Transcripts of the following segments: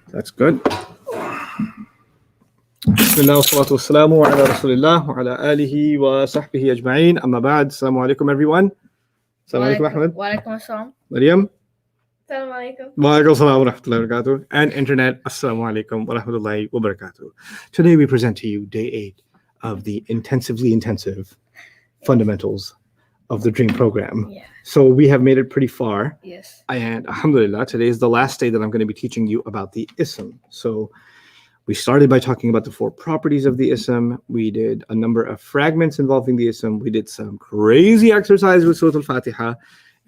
That's good. Bismillah wa salatu wassalamu ala rasulillah wa ala alihi wa sahbihi ajma'in. Amma ba'd. Assalamu alaikum everyone. Assalamu alaikum Ahmed. Wa alaikum assalam. Maryam. Assalamu alaikum. Wa alaikum assalam wa rahmatullahi wa barakatuh. And internet. Assalamu alaikum wa rahmatullahi wa barakatuh. Today we present to you day 8 of the intensively intensive fundamentals of the Dream program. Yeah. So we have made it pretty far. Yes. And alhamdulillah, today is the last day that I'm going to be teaching you about the ism. So we started by talking about the 4 properties of the ism. We did a number of fragments involving the ism. We did some crazy exercise with Surah Al-Fatiha.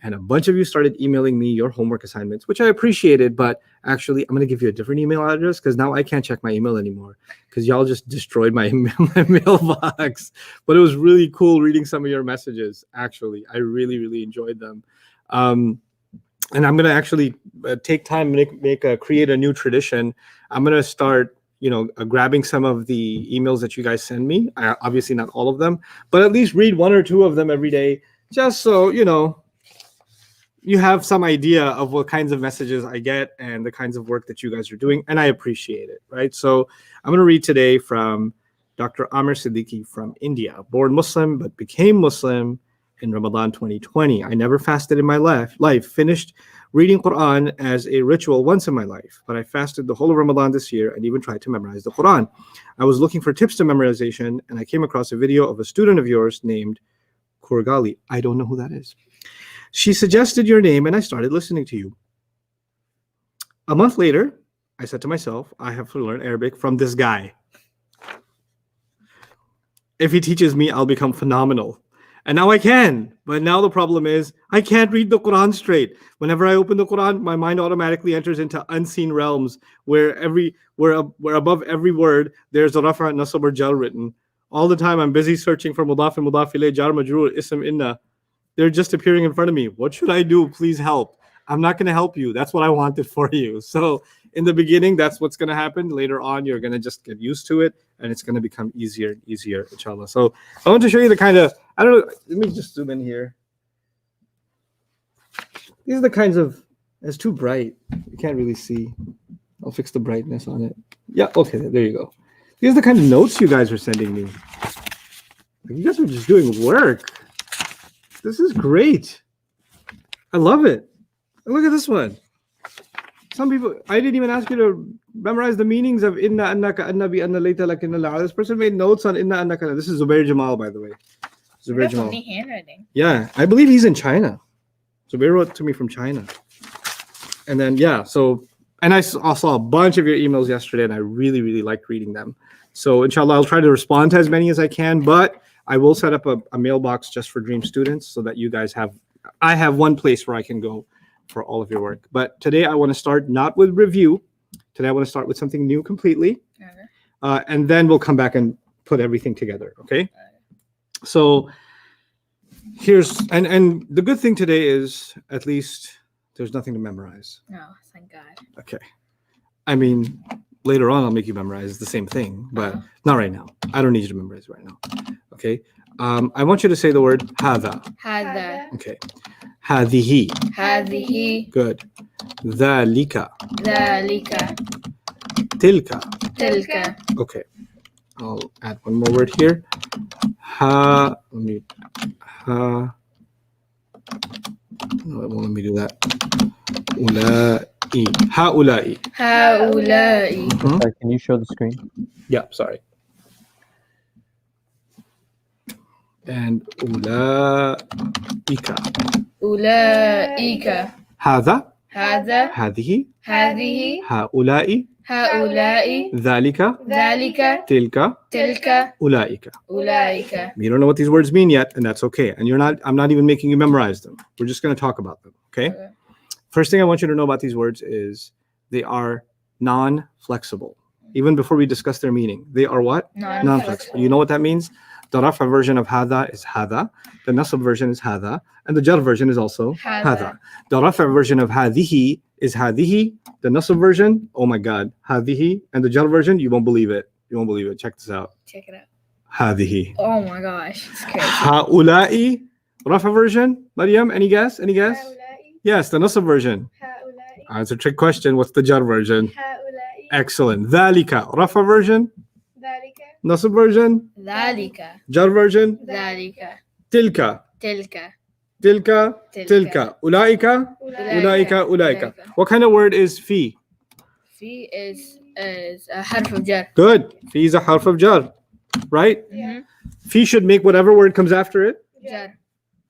And a bunch of you started emailing me your homework assignments, which I appreciated. But actually, I'm going to give you a different email address because now I can't check my email anymore because y'all just destroyed my mailbox. But it was really cool reading some of your messages, actually. I really, really enjoyed them. And I'm going to actually take time and create a new tradition. I'm going to start grabbing some of the emails that you guys send me. Obviously not all of them, but at least read 1 or 2 of them every day, just so, you have some idea of what kinds of messages I get and the kinds of work that you guys are doing. And I appreciate it, right? So I'm going to read today from Dr. Amir Siddiqui from India, born Muslim, but became Muslim in Ramadan 2020. I never fasted in my life, finished reading Quran as a ritual once in my life, but I fasted the whole of Ramadan this year and even tried to memorize the Quran. I was looking for tips to memorization and I came across a video of a student of yours named Kurgali. I don't know who that is. She suggested your name and I started listening to you. A month later, I said to myself, I have to learn Arabic from this guy. If he teaches me, I'll become phenomenal. And now I can, but now the problem is I can't read the Quran straight. Whenever I open the Quran, my mind automatically enters into unseen realms where above every word there's a rafa, nasab, or jar written. All the time I'm busy searching for mudaf and mudaf ilayh, jar, majroor, ism, inna. They're just appearing in front of me. What should I do? Please help. I'm not going to help you. That's what I wanted for you. So in the beginning, that's what's going to happen. Later on, you're going to just get used to it and it's going to become easier and easier, inshallah. So I want to show you the kind of, I don't know, let me just zoom in here. These are the kinds of, it's too bright. You can't really see. I'll fix the brightness on it. Yeah, okay, there you go. These are the kind of notes you guys are sending me. You guys are just doing work. This is great. I love it. And look at this one. Some people, I didn't even ask you to memorize the meanings of inna annaka annabi anna layta lakinna la. This person made notes on inna annaka. This is Zubair Jamal, by the way. Zubair Jamal. That's handwriting. Yeah, I believe he's in China. Zubair wrote to me from China. And then, yeah, so, and I saw a bunch of your emails yesterday and I really, really liked reading them. So inshallah, I'll try to respond to as many as I can, but I will set up a mailbox just for Dream students so that you guys I have one place where I can go for all of your work. But today I want to start not with review. Today I want to start with something new completely. Okay. And then we'll come back and put everything together, okay? So here's, and the good thing today is at least there's nothing to memorize. Oh, thank God. Okay. I mean, later on I'll make you memorize the same thing, but not right now. I don't need you to memorize right now. Okay. I want you to say the word hada. Hada. Okay. Hadihi. Hadihi. Good. Dhalika. Dhalika. Tilka. Tilka. Okay. I'll add one more word here. No, it won't let me do that. Ulai. Haulai. Haulai. Mhm. Can you show the screen? Yeah, sorry. And ulaika. Ulaika. Hada. Hada. Hadihi. Hadihi. Haulai. Haulai. Dhalika. Dhalika. Tilka. Tilka. Ulaika. Ulaika. You don't know what these words mean yet, and that's okay. And I'm not even making you memorize them. We're just going to talk about them, okay? Okay. First thing I want you to know about these words is they are non-flexible. Even before we discuss their meaning, they are what? Non-flexible. You know what that means? The rafa version of hada is hada, the nasab version is hada, and the jar version is also hada. The rafa version of hadihi is hadihi, the nasab version, oh my God, hadihi, and the jar version, you won't believe it. You won't believe it. Check this out. Check it out. Hadihi. Oh my gosh. It's crazy. Haulai, rafa version. Maryam, any guess? Any guess? Haulai. Yes, the nasab version. Haulai. It's a trick question. What's the jar version? هؤلاء Excellent. ذلك. Rafa version. ذلك Nasab version. ذلك Jar version. ذلك Tilka. تلك Tilka. تلك. Tilka. Ulaika. Ulaika. Ulaika. What kind of word is fi? في is a حرف of jar. Good. Fi is a harf of jar. Right? Mhm. Fi should make whatever word comes after it, jar.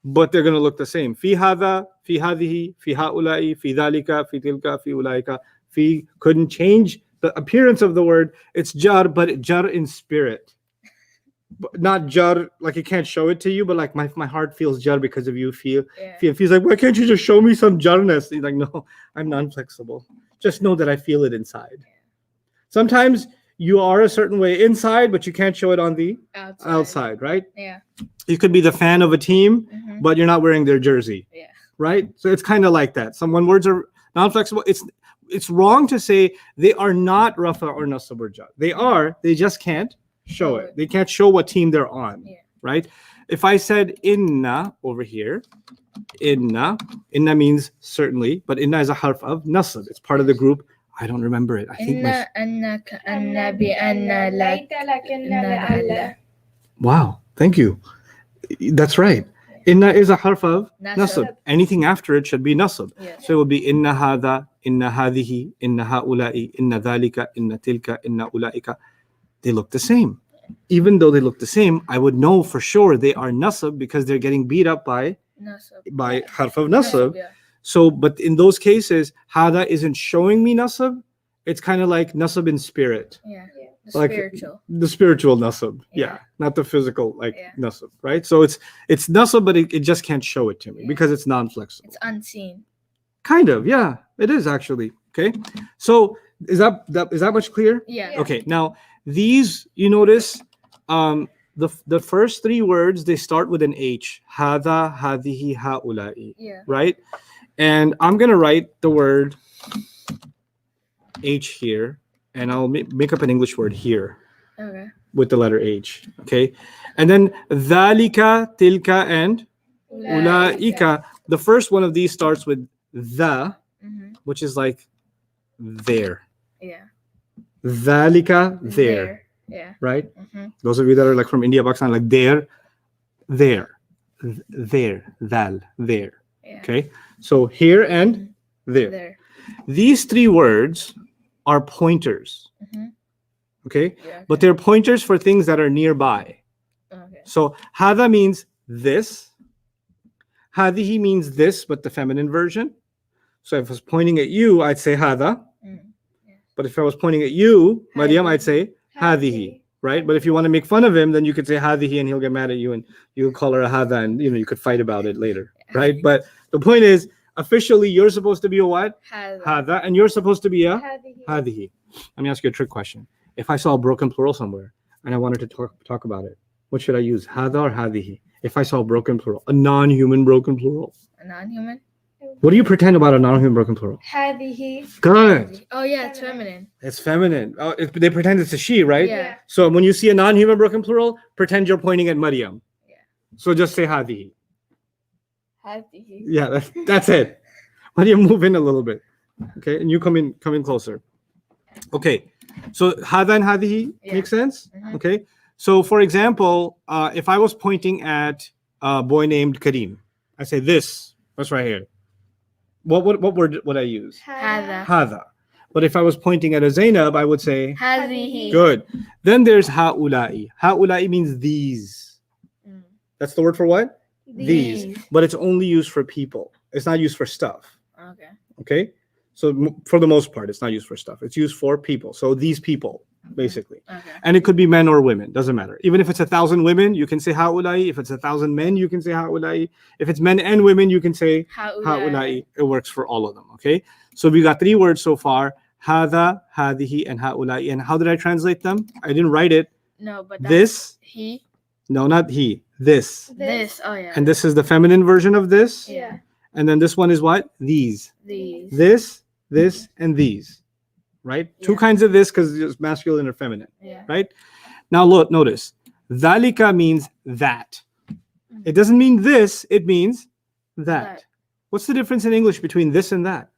but they're going to look the same. Fi hadha, fi hadhihi, fi haulai, fi dhalika, fi tilka, fi ulaika. Fi couldn't change the appearance of the word. It's jar, but jar in spirit. But not jar, like it can't show it to you, but like my heart feels jar because of you. Yeah. Feels like, why can't you just show me some jarness? He's like, no, I'm non-flexible. Just know that I feel it inside. Sometimes you are a certain way inside, but you can't show it on the outside, right? Yeah. You could be the fan of a team, Mhm. but you're not wearing their jersey. Yeah. Right? So it's kind of like that. When words are non-flexible, it's wrong to say they are not rafa or nasab or jar. They are, they just can't show it. They can't show what team they're on. Yeah. Right? If I said inna over here, inna means certainly, but inna is a harf of nasab. It's part of the group. I don't remember it. I think إن أن كأن بأن لك لكن إن لعل. wow, thank you. That's right. Inna is a harf of Nasab. nasab. Anything after it should be nasab. Yeah. So it would be inna hadha, inna hadhihi, inna haula'i, inna dhalika, inna tilka, inna ulaika. They look the same. Even though they look the same, I would know for sure they are nasab because they're getting beat up by نصب. harf of nasab. Yeah. So, but in those cases, hada isn't showing me nasab. It's kind of like nasab in spirit. Yeah. The Like- spiritual. The spiritual nasab, Yeah. not the physical like Yeah. nasab, right? So it's nasab, but it just can't show it to me Yeah. because it's non-flexible. It's unseen. Kind of, yeah, it is actually. Okay, so is that much clear? Yeah. Okay, now these you notice, the first three words they start with an H. Hada, hadihi, haulai, Yeah. right? And I'm gonna write the word H here, and I'll make up an English word here Okay. with the letter H. Okay, and then dhalika, tilka, and ulaika. The first one of these starts with the, Mhm. which is like there. Yeah. Dhalika, there, Yeah. right? Mhm. Those of you that are like from India, Pakistan, like there, dhal, there. Yeah. Okay, so here and there. There. These three words are pointers. Mhm. Okay, Yeah. but they're pointers for things that are nearby. Okay. So hada means this. Hadihi means this, but the feminine version. So if I was pointing at you, I'd say hada. Mm. But if I was pointing at you, Maryam, Hadihi. I'd say hadihi. Right? But if you want to make fun of him, then you could say hadihi and he'll get mad at you and you could call her a hada and you could fight about it later. Right? But the point is, officially, you're supposed to be a what? هذا. Hada, and you're supposed to be a هذه hadihi. Let me ask you a trick question. If I saw a broken plural somewhere and I wanted to talk about it, what should I use? Hada or hadihi? If I saw a broken plural, a non-human broken plural. A non-human. What do you pretend about a non-human broken plural? هذه Good. Oh yeah, it's feminine. It's feminine. Oh, they pretend it's a she, right? Yeah. So when you see a non-human broken plural, pretend you're pointing at Maryam. Yeah. So just say hadihi. هذه. Yeah, that's it. Maryam, move in a little bit. Okay, and you come in closer. Okay, so hada and hadihi Yeah. make sense? Mhm. Okay, so for example, if I was pointing at a boy named Kareem, I say this. What's right here? What word would I use? هذا. Hada. But if I was pointing at a Zainab, I would say هذه. good. Then there's haulai. Haulai means these. Mm. That's the word for what? These. But it's only used for people. It's not used for stuff. Okay. Okay, so for the most part, it's not used for stuff. It's used for people. So these people, basically, Okay. and it could be men or women. Doesn't matter. Even if it's 1,000 women, you can say haulai. If it's 1,000 men, you can say haulai. If it's men and women, you can say haulai. It works for all of them. Okay, so we got three words so far: hada, hadihi, and haulai. And how did I translate them? I didn't write it. No, but that's This. he. No, not he. This. This. Oh yeah. And this is the feminine version of this. Yeah. And then this one is what? These. These. This, and these. Right? Two Yeah. kinds of this because it's masculine or feminine. Yeah. Right? Now look, notice. Dhalika means that. It doesn't mean this, it means that. That. What's the difference in English between this and that?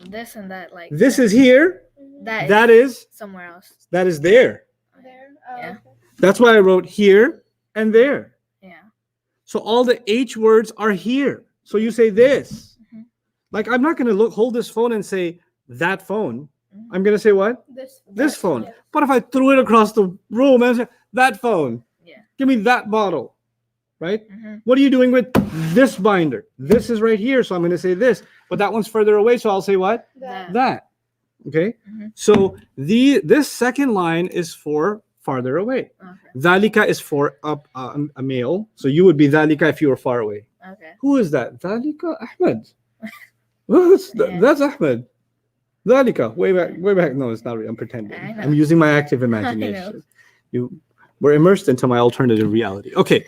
this and that, like This is here. that. That is somewhere else. that is there. There. Oh, Yeah. okay. That's why I wrote here and there. Yeah. So all the H words are here. So you say this. Mhm. Like I'm not going to hold this phone and say that phone. Mhm. I'm going to say what? This. This phone. Yeah. But if I threw it across the room and say that phone, Yeah. give me that bottle, right? Mhm. What are you doing with this binder? This is right here, so I'm going to say this. But that one's further away, so I'll say what? That. That. Okay. Mhm. So this second line is for farther away. Okay. Dhalika is for a male. So you would be dhalika if you were far away. Okay. Who is that? Dhalika Ahmed. Well, Yeah. that's Ahmed. Dhalika. Way back. No, it's not real. I'm pretending. I know. I'm using my active know. imagination. You were immersed into my alternative reality. Okay.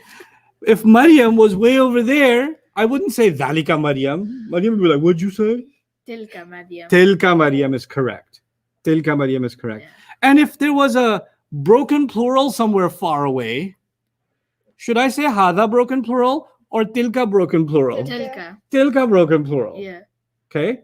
If Maryam was way over there, I wouldn't say Dhalika Maryam. Maryam would be like, what'd you say? Tilka Maryam. Tilka Maryam is correct. Tilka Maryam is correct. Yeah. And if there was a broken plural somewhere far away, should I say Hada broken plural or Tilka broken plural? Tilka. Tilka broken plural. Yeah. Okay.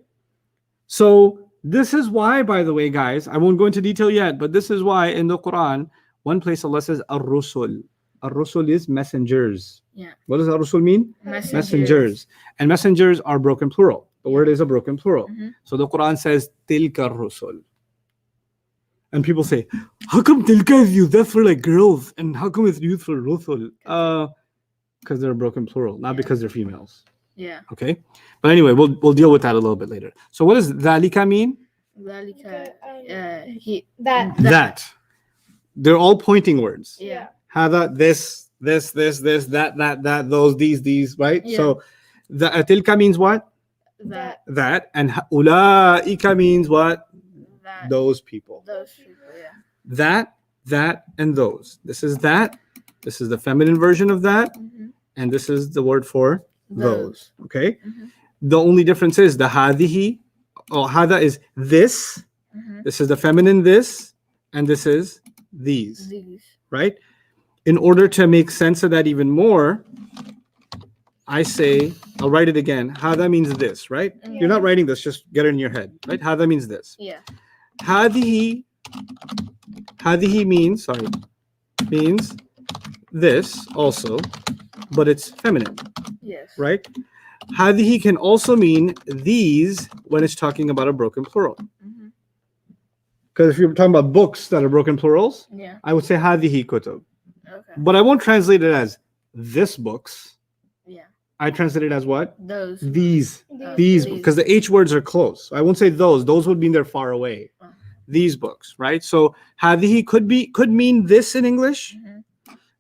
So this is why, by the way, guys, I won't go into detail yet, but this is why in the Quran, one place Allah says Ar-Rusul. Ar-Rusul is messengers. Yeah. What does Ar-Rusul mean? Messengers. And messengers are broken plural. The word is a broken plural. Mhm. So the Quran says Tilka Rusul. And people say, how come Tilka is used? That's for like girls. And how come it's used for Rusul? Because they're a broken plural, not Yeah. because they're females. Yeah. Okay. But anyway, we'll deal with that a little bit later. So what does Dhalika mean? Dhalika. Okay, He. That. That. They're all pointing words. Yeah. Hada, this, that, those, these, right? Yeah. So the Tilka means what? That. That. And Ulaika means what? That. Those people. Those people. Yeah. That, and those. This is that. This is the feminine version of that. Mhm. And this is the word for those. Okay? Mhm. The only difference is the hadihi, or hada is this. Mhm. This is the feminine this. And this is these. These. Right? In order to make sense of that even more, I say, I'll write it again. Hada means this, right? Yeah. You're not writing this, just get it in your head, right? Hada means this. Yeah. Hadihi means this also, but it's feminine, Yes. right? Hadihi can also mean these when it's talking about a broken plural. Mhm. Because if you're talking about books that are broken plurals, Yeah. I would say hadihi kutub. Okay. But I won't translate it as this books. Yeah. I translate it as what? Those. These. These. These, These. because the H words are close. I won't say those. Those would mean they're far away. Oh. These books, right? So hadihi could mean this in English. Mhm.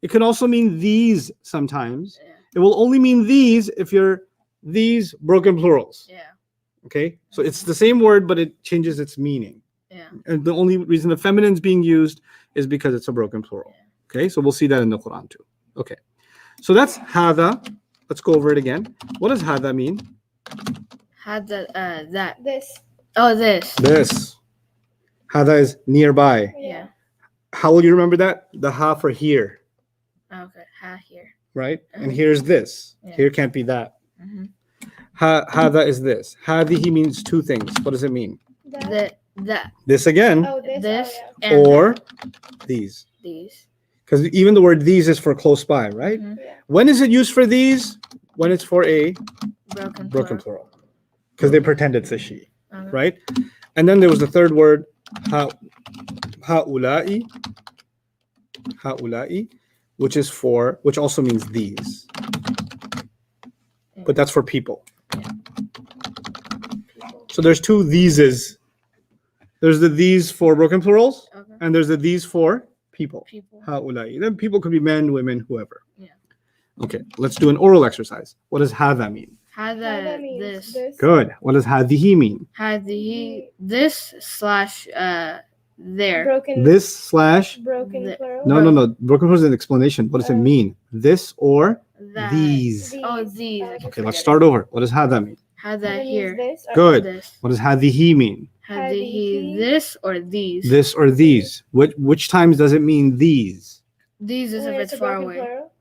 It can also mean these sometimes. Yeah. It will only mean these if you're these broken plurals. Yeah. Okay? So it's the same word, but it changes its meaning. Yeah. And the only reason the feminine is being used is because it's a broken plural. Okay? So we'll see that in the Quran too. Okay. So that's hada. Let's go over it again. What does hada mean? Had the that. This. Oh, this. This. Hada is nearby. Yeah. How will you remember that? The ha for here, Okay. Ha here. right? And Mhm. here's this. Yeah. Here can't be that. Mhm. Hada is this. Hadihi means two things. What does it mean? That. That. This again, Oh, this. This Oh, yeah. and or that. these. These. Because even the word these is for close by, right? Mhm. Yeah. When is it used for these? When it's for a Broken. broken plural. plural. Because they pretend it's a she, Okay. right? And then there was the third word, ha'ula'i, which also means these. But that's for people. People. So there's two theses. There's the these for broken plurals, Okay. and there's the these for people. People. Ha'ula'i. Then people could be men, women, whoever. Yeah. Okay, let's do an oral exercise. What does hadha mean? Had That the means this. Good. What does hadihi mean? Had the this slash there. Broken. This slash. Broken The- plural. No. Broken plural is an explanation. What does it mean? This or That. these. Oh, these. I Okay, forget let's it. start over. What does hadha mean? Had That that means here. This. or Good. This. What does hadihi mean? Had the he Hadihi. this or these. This or these. Which times does it mean these? These is when if it's it's a far broken away. plural.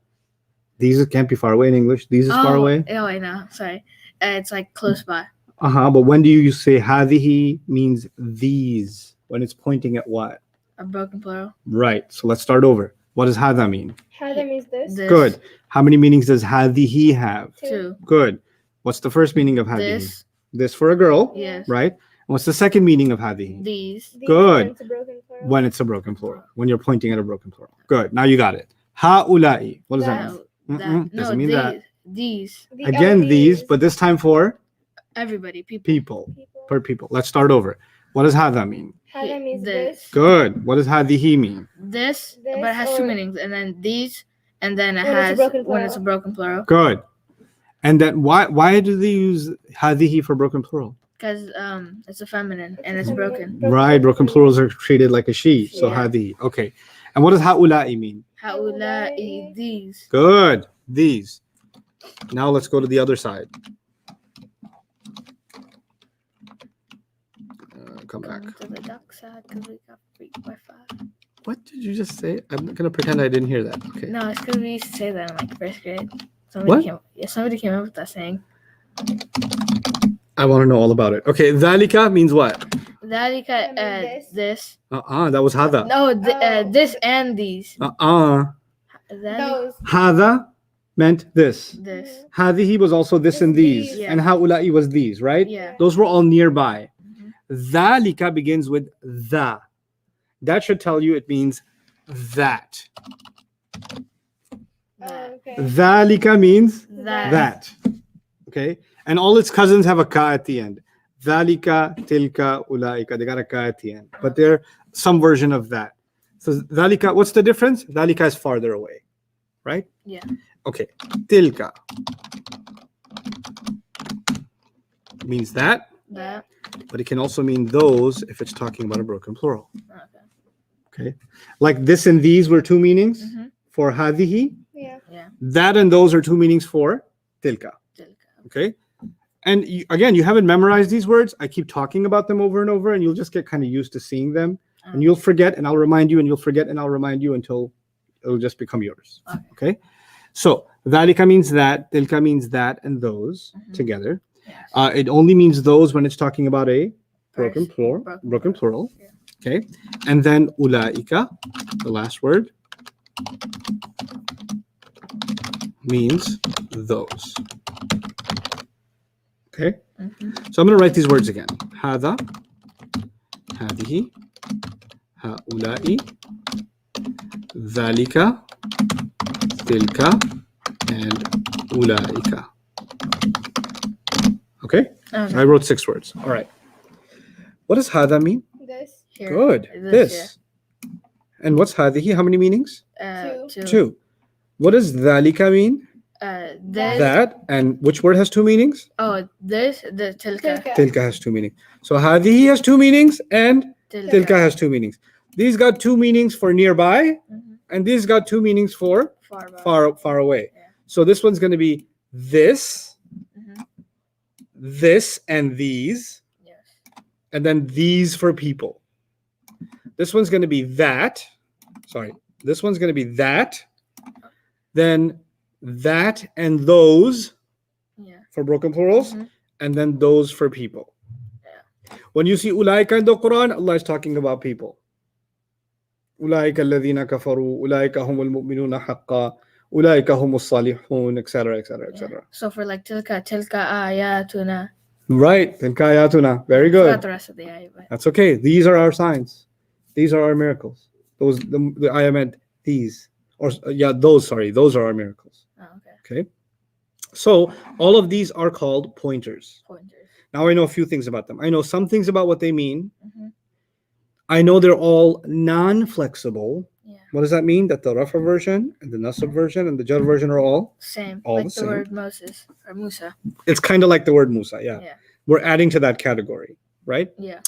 These can't be far away in English. These is far away. Oh, I know. Sorry. It's like close by. But when do you say هذه means these? When it's pointing at what? A broken plural. Right. So let's start over. What does هذا mean? Hada means this. This. Good. How many meanings does هذه have? Two. Good. What's the first meaning of هذه? This. This for a girl, Yes. right? And what's the second meaning of هذه? These. These Good. when it's a broken plural. When it's a broken plural. When you're pointing at a broken plural. Good. Now you got it. هؤلاء. What does that mean? That. No, Doesn't mean these. that. These. Again, these, but this time for Everybody. People. people. People. Per people. Let's start over. What does هذا mean? Hada means This. this. Good. What does هذه mean? This, This but it has two or- meanings, and then these, and then it When it's a has broken when it's a plural. broken plural. Good. And then why do they use هذه for broken plural? Because it's a feminine and it's feminine. broken. Right. Broken plurals are treated like a she. So Yeah. هذه. Okay. And what does هؤلاء mean? هؤلاء these. Good. These. Now let's go to the other side. Come back. Going to the dark side because we got free Wi-Fi. What did you just say? I'm gonna pretend I didn't hear that. Okay. No, it's because we used to say that in like first grade. What? Somebody came up with that saying. I want to know all about it. Okay. ذلك means what? ذلك this. this. That was هذا. No, Oh. this and these. ذلك. Those. هذا meant this. This. هذه was also this and these. These. Yeah. And هؤلاء was these, right? Yeah. Those were all nearby. Mhm. ذلك begins with the. That should tell you it means that. That. Okay. ذلك means That. that. Okay? And all its cousins have a ka at the end. ذلك, tilka, ulaika. They got a ka at the end. But they're some version of that. So ذلك, what's the difference? ذلك is farther away. Right? Yeah. Okay. Tilka means that, That. but it can also mean those if it's talking about a broken plural. Okay. Okay. Like this and these were two meanings Mhm. for هذه. Yeah. Yeah. That and those are two meanings for tilka. Okay. And again, you haven't memorized these words. I keep talking about them over and over, and you'll just get kind of used to seeing them. And you'll forget, and I'll remind you, and you'll forget, and I'll remind you until it'll just become yours. Okay. So ذلك means that, tilka means that, and those Mhm. together. Yes. It only means those when it's talking about a broken First, plural. Broken plural. Yeah. Okay. And then ulaika, the last word, means those. Okay. Mhm. So I'm going to write these words again. هذا, هذه, هؤلاء, ذلك, تلك, and أولئك. Okay? Okay. I wrote 6 words. All right. What does هذا mean? This. Here. Good. This. And what's هذه? How many meanings? Two. 2. What does ذلك mean? This. That. And which word has 2 meanings? Oh, this. The tilka. Tilka. Tilka has 2 meanings. So هذه has 2 meanings and tilka has 2 meanings. These got 2 meanings for nearby, Mhm. and these got 2 meanings for Far. far away. Yeah. So this one's going to be this, Mhm. this, and these, Yes. and then these for people. This one's going to be that. Sorry. This one's going to be that. Then that and those Yeah. for broken plurals, Mhm. and then those for people. Yeah. When you see ulaika in the Quran, Allah is talking about people. Ulaika alladhina kafaru, ulaika humul mu'minuna haqqa, ulaika humus salihun, etc., etc., etc. So for like tilka ayatuna. Right. Tilka ayatuna. Very Forgot good. the rest of the ayah, but That's okay. These are our signs. These are our miracles. Those the ayah meant these. Or those, sorry. Those are our miracles. oh, okay. Okay. So all of these are called pointers. Pointers. Now I know a few things about them. I know some things about what they mean. Mhm. I know they're all non-flexible. Yeah. What does that mean? That the Rafa version and the Nasab version and the Jar version are all? Same. All like the the same. word Moses or Musa. It's kind of like the word Musa. Yeah. Yeah. We're adding to that category, right? Yeah.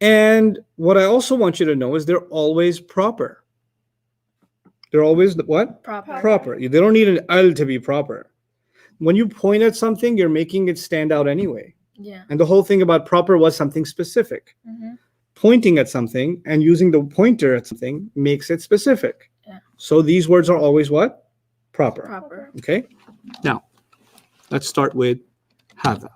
And what I also want you to know is they're always proper. They're always what? Proper. Proper. They don't need an al to be proper. When you point at something, you're making it stand out anyway. Yeah. And the whole thing about proper was something specific. Mm-hmm. Pointing at something and using the pointer at something makes it specific. Yeah. So these words are always what? Proper. Proper. Okay. Now, let's start with هذا.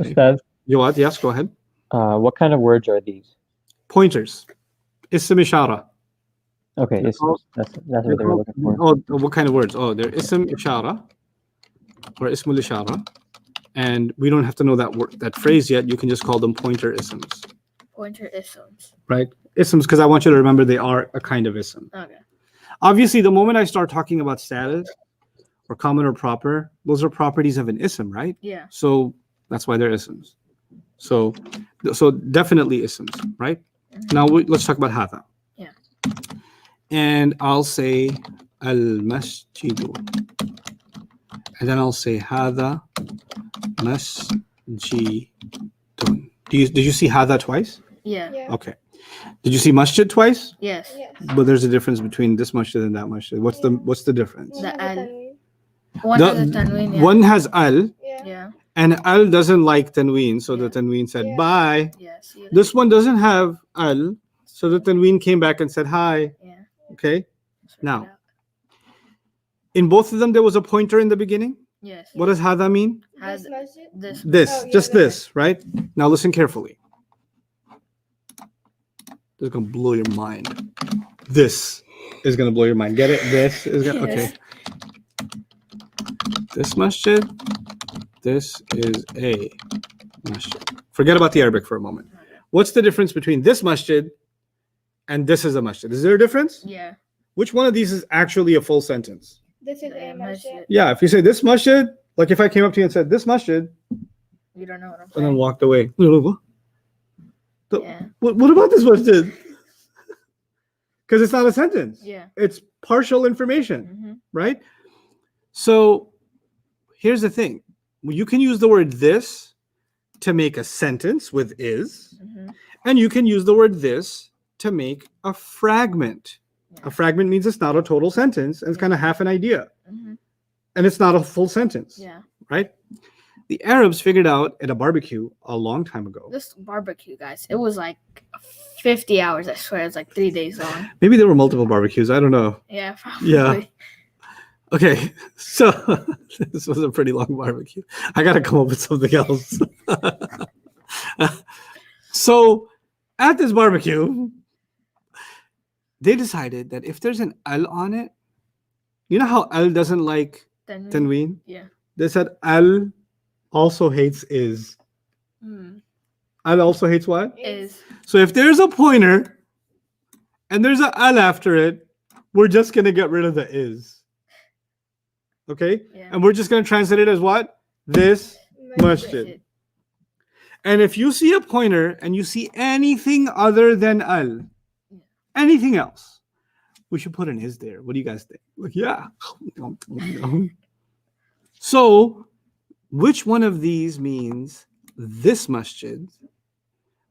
Ustad, Jawad, yes, go ahead. what kind of words are these? Pointers. Ism ishara. Okay, They're called- that's They're what they were called- looking for. Oh, what kind of words? Oh, they're ism ishara or ismul ishara. And we don't have to know that word, that phrase yet. You can just call them pointer isms, Pointer isms. right? Isms, because I want you to remember they are a kind of ism. Okay. Obviously, the moment I start talking about status or common or proper, those are properties of an ism, right? Yeah. So that's why they're isms. So definitely isms, right? Now let's talk about hadha. Yeah. And I'll say al-masjidu. And then I'll say hadha masjidun. Did you see hadha twice? Yeah. Yeah. Okay. Did you see masjid twice? Yes. Yes. But there's a difference between this masjid and that masjid. What's the difference? One The has a al. tanween. One The- has a tanween. Yeah. One has al, Yeah. Yeah. and al doesn't like tanween, so the Yeah. tanween said Yeah. bye. Yes. You This one doesn't have al, so the tanween came back and said hi. Yeah. Okay. Sort it Now. out. In both of them, there was a pointer in the beginning. Yes. What does hadha mean? Has This masjid. this. This, Oh, yeah, just that. this, right? Now listen carefully. This is gonna blow your mind. This is gonna blow your mind. Get it? This is gonna okay. Yes. This masjid. This is a masjid. Forget about the Arabic for a moment. What's the difference between this masjid and this is a masjid? Is there a difference? Yeah. Which one of these is actually a full sentence? This is Yeah, a masjid. Yeah, if you say this masjid, like if I came up to you and said this masjid You don't know what I'm and then saying. walked away. What, Yeah. what about this masjid? Because it's not a sentence. Yeah. It's partial information, Mm-hmm. right? So here's the thing. You can use the word this to make a sentence with is, Mm-hmm. and you can use the word this to make a fragment. Yeah. A fragment means it's not a total sentence, and it's kind of half an idea, Mm-hmm. and it's not a full sentence, Yeah. right? The Arabs figured out at a barbecue a long time ago. This barbecue, guys, it was like 50 hours. I swear, it's like 3 days long. Maybe there were multiple barbecues. I don't know. Yeah. Probably. Yeah. Okay, so this was a pretty long barbecue. I got to come up with something else. So at this barbecue, they decided that if there's an al on it, you know how al doesn't like Tanween. tanween? Yeah. They said al also hates is. Mm. Al also hates what? Is. So if there's a pointer and there's a al after it, we're just going to get rid of the is. Okay? Yeah. And we're just going to translate it as what? This masjid. And if you see a pointer and you see anything other than al, anything else, we should put an is there. What do you guys think? Like, yeah. So, which one of these means this masjid?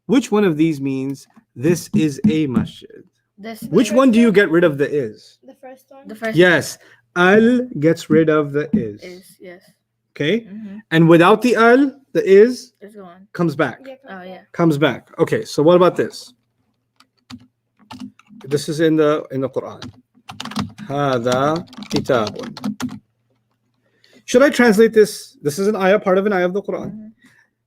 Which one of these means this is a masjid? This. Which one do you get rid of the is? The first one. The first. Yes, al gets rid of the Is. Yes. Okay? Mm-hmm. And without the al, the is It's going. comes back. Yeah, Oh yeah. Comes back. Okay, so what about this? This is in the Quran. هذا كتاب. Should I translate this? This is an ayah, part of an ayah of the Quran. Mhm.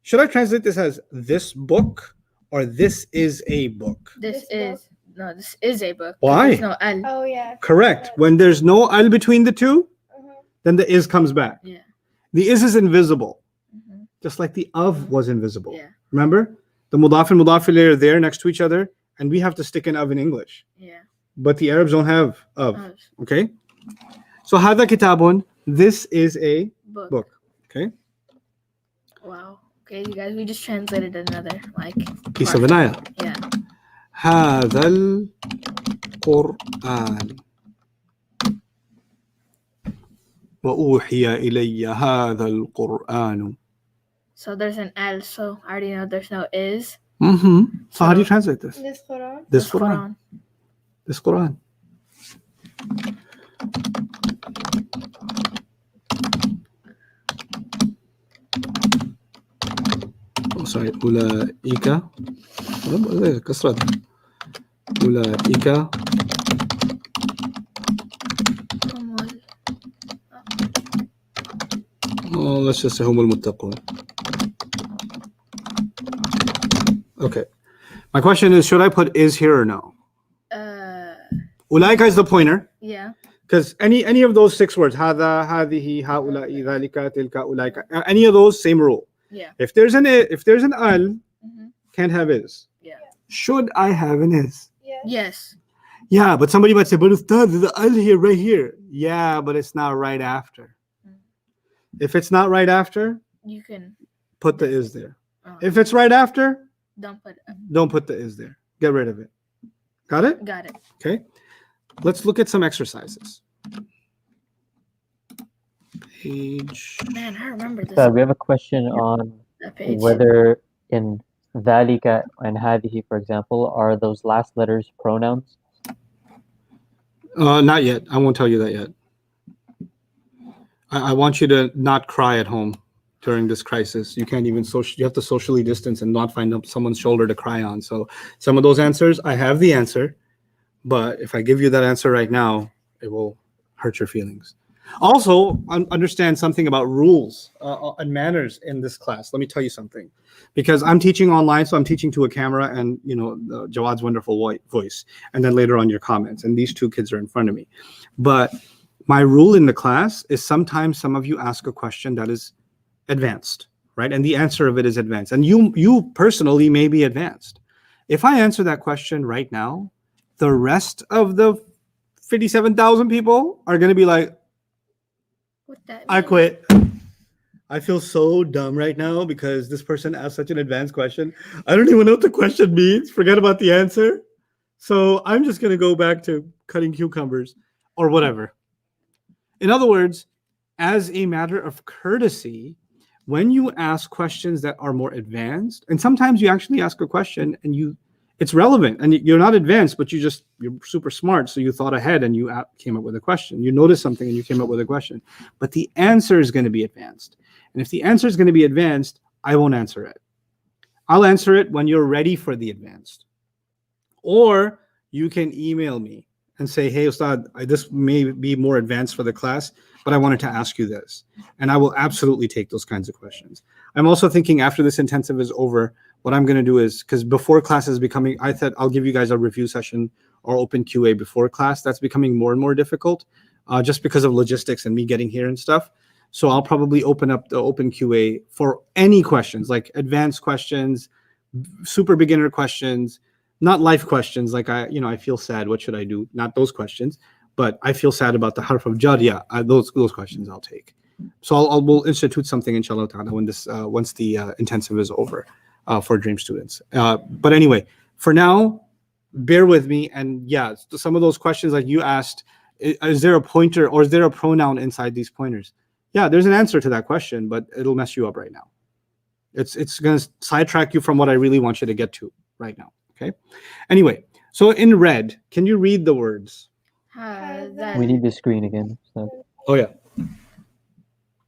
Should I translate this as this book or this is a book? This This is no. This is a book. Why? There's no al. Oh yeah. Correct. When there's no al between the two, Uh-huh. then the is comes back. Yeah. The is invisible, Mm-hmm. just like the of was invisible. Yeah. Remember? The mudaf and mudaf ilayh are there next to each other, and we have to stick an of in English. Yeah. But the Arabs don't have of. Oh, Okay? So hada kitabun, this is a book. book. Okay? Wow. Okay, you guys, we just translated another like Piece of an ayah. Yeah. هذا القرآن وأوحي إلي هذا القرآن. So there's an al. So I already know there's no is. So how do you translate this? This Quran. This Quran. This Quran. Oh, sorry. أولئك كسرة. أولئك هم ال- let's just say هم المتقون. Okay. My question is, should I put is here or no? Ulaika is the pointer. Yeah. Because any of those 6 words, هذا, هذه, هؤلاء, ذلك, تلك, أولئك, any of those, same rule. Yeah. If there's an al, Mhm. can't have is. Yeah. Should I have an is? Yes. Yes. Yeah, but somebody might say, but Ustad, there's the al here, right here. Yeah, but it's not right after. Mm. If it's not right after, You can. put the is there. Oh, If it's right after, don't put. don't put the is there. Get rid of it. Got it? Got it. Okay. Let's look at some exercises. Page. Man, I remember this. So we have a question on That page. whether in ذلك and هذه, for example, are those last letters pronouns? Not yet. I won't tell you that yet. I want you to not cry at home during this crisis. You can't even you have to socially distance and not find someone's shoulder to cry on. So some of those answers, I have the answer, but if I give you that answer right now, it will hurt your feelings. Also, understand something about rules and manners in this class. Let me tell you something, because I'm teaching online, so I'm teaching to a camera and Jawad's wonderful voice, and then later on your comments. And these 2 kids are in front of me. But my rule in the class is sometimes some of you ask a question that is advanced, right? And the answer of it is advanced, and you personally may be advanced. If I answer that question right now, the rest of the 57,000 people are going to be like, What that I mean? quit. I feel so dumb right now because this person asked such an advanced question. I don't even know what the question means. Forget about the answer. So I'm just going to go back to cutting cucumbers or whatever. In other words, as a matter of courtesy, when you ask questions that are more advanced, and sometimes you actually ask a question and it's relevant and you're not advanced, but you're super smart. So you thought ahead and you came up with a question. You noticed something and you came up with a question, but the answer is going to be advanced. And if the answer is going to be advanced, I won't answer it. I'll answer it when you're ready for the advanced. Or you can email me and say, hey, Ustad, this may be more advanced for the class, but I wanted to ask you this. And I will absolutely take those kinds of questions. I'm also thinking after this intensive is over, what I'm going to do is, because before class is becoming, I thought I'll give you guys a review session or open QA before class. That's becoming more and more difficult just because of logistics and me getting here and stuff. So I'll probably open up the open QA for any questions, like advanced questions, super beginner questions, not life questions. Like I feel sad. What should I do? Not those questions, but I feel sad about the harf of jar. Yeah, those questions I'll take. So we'll institute something inshallah ta'ala when once the intensive is over. For Dream students. But anyway, for now, bear with me. And yeah, some of those questions like you asked, is there a pointer or is there a pronoun inside these pointers? Yeah, there's an answer to that question, but it'll mess you up right now. It's going to sidetrack you from what I really want you to get to right now. Okay. Anyway, so in red, can you read the words? We need the screen again. So. Oh yeah.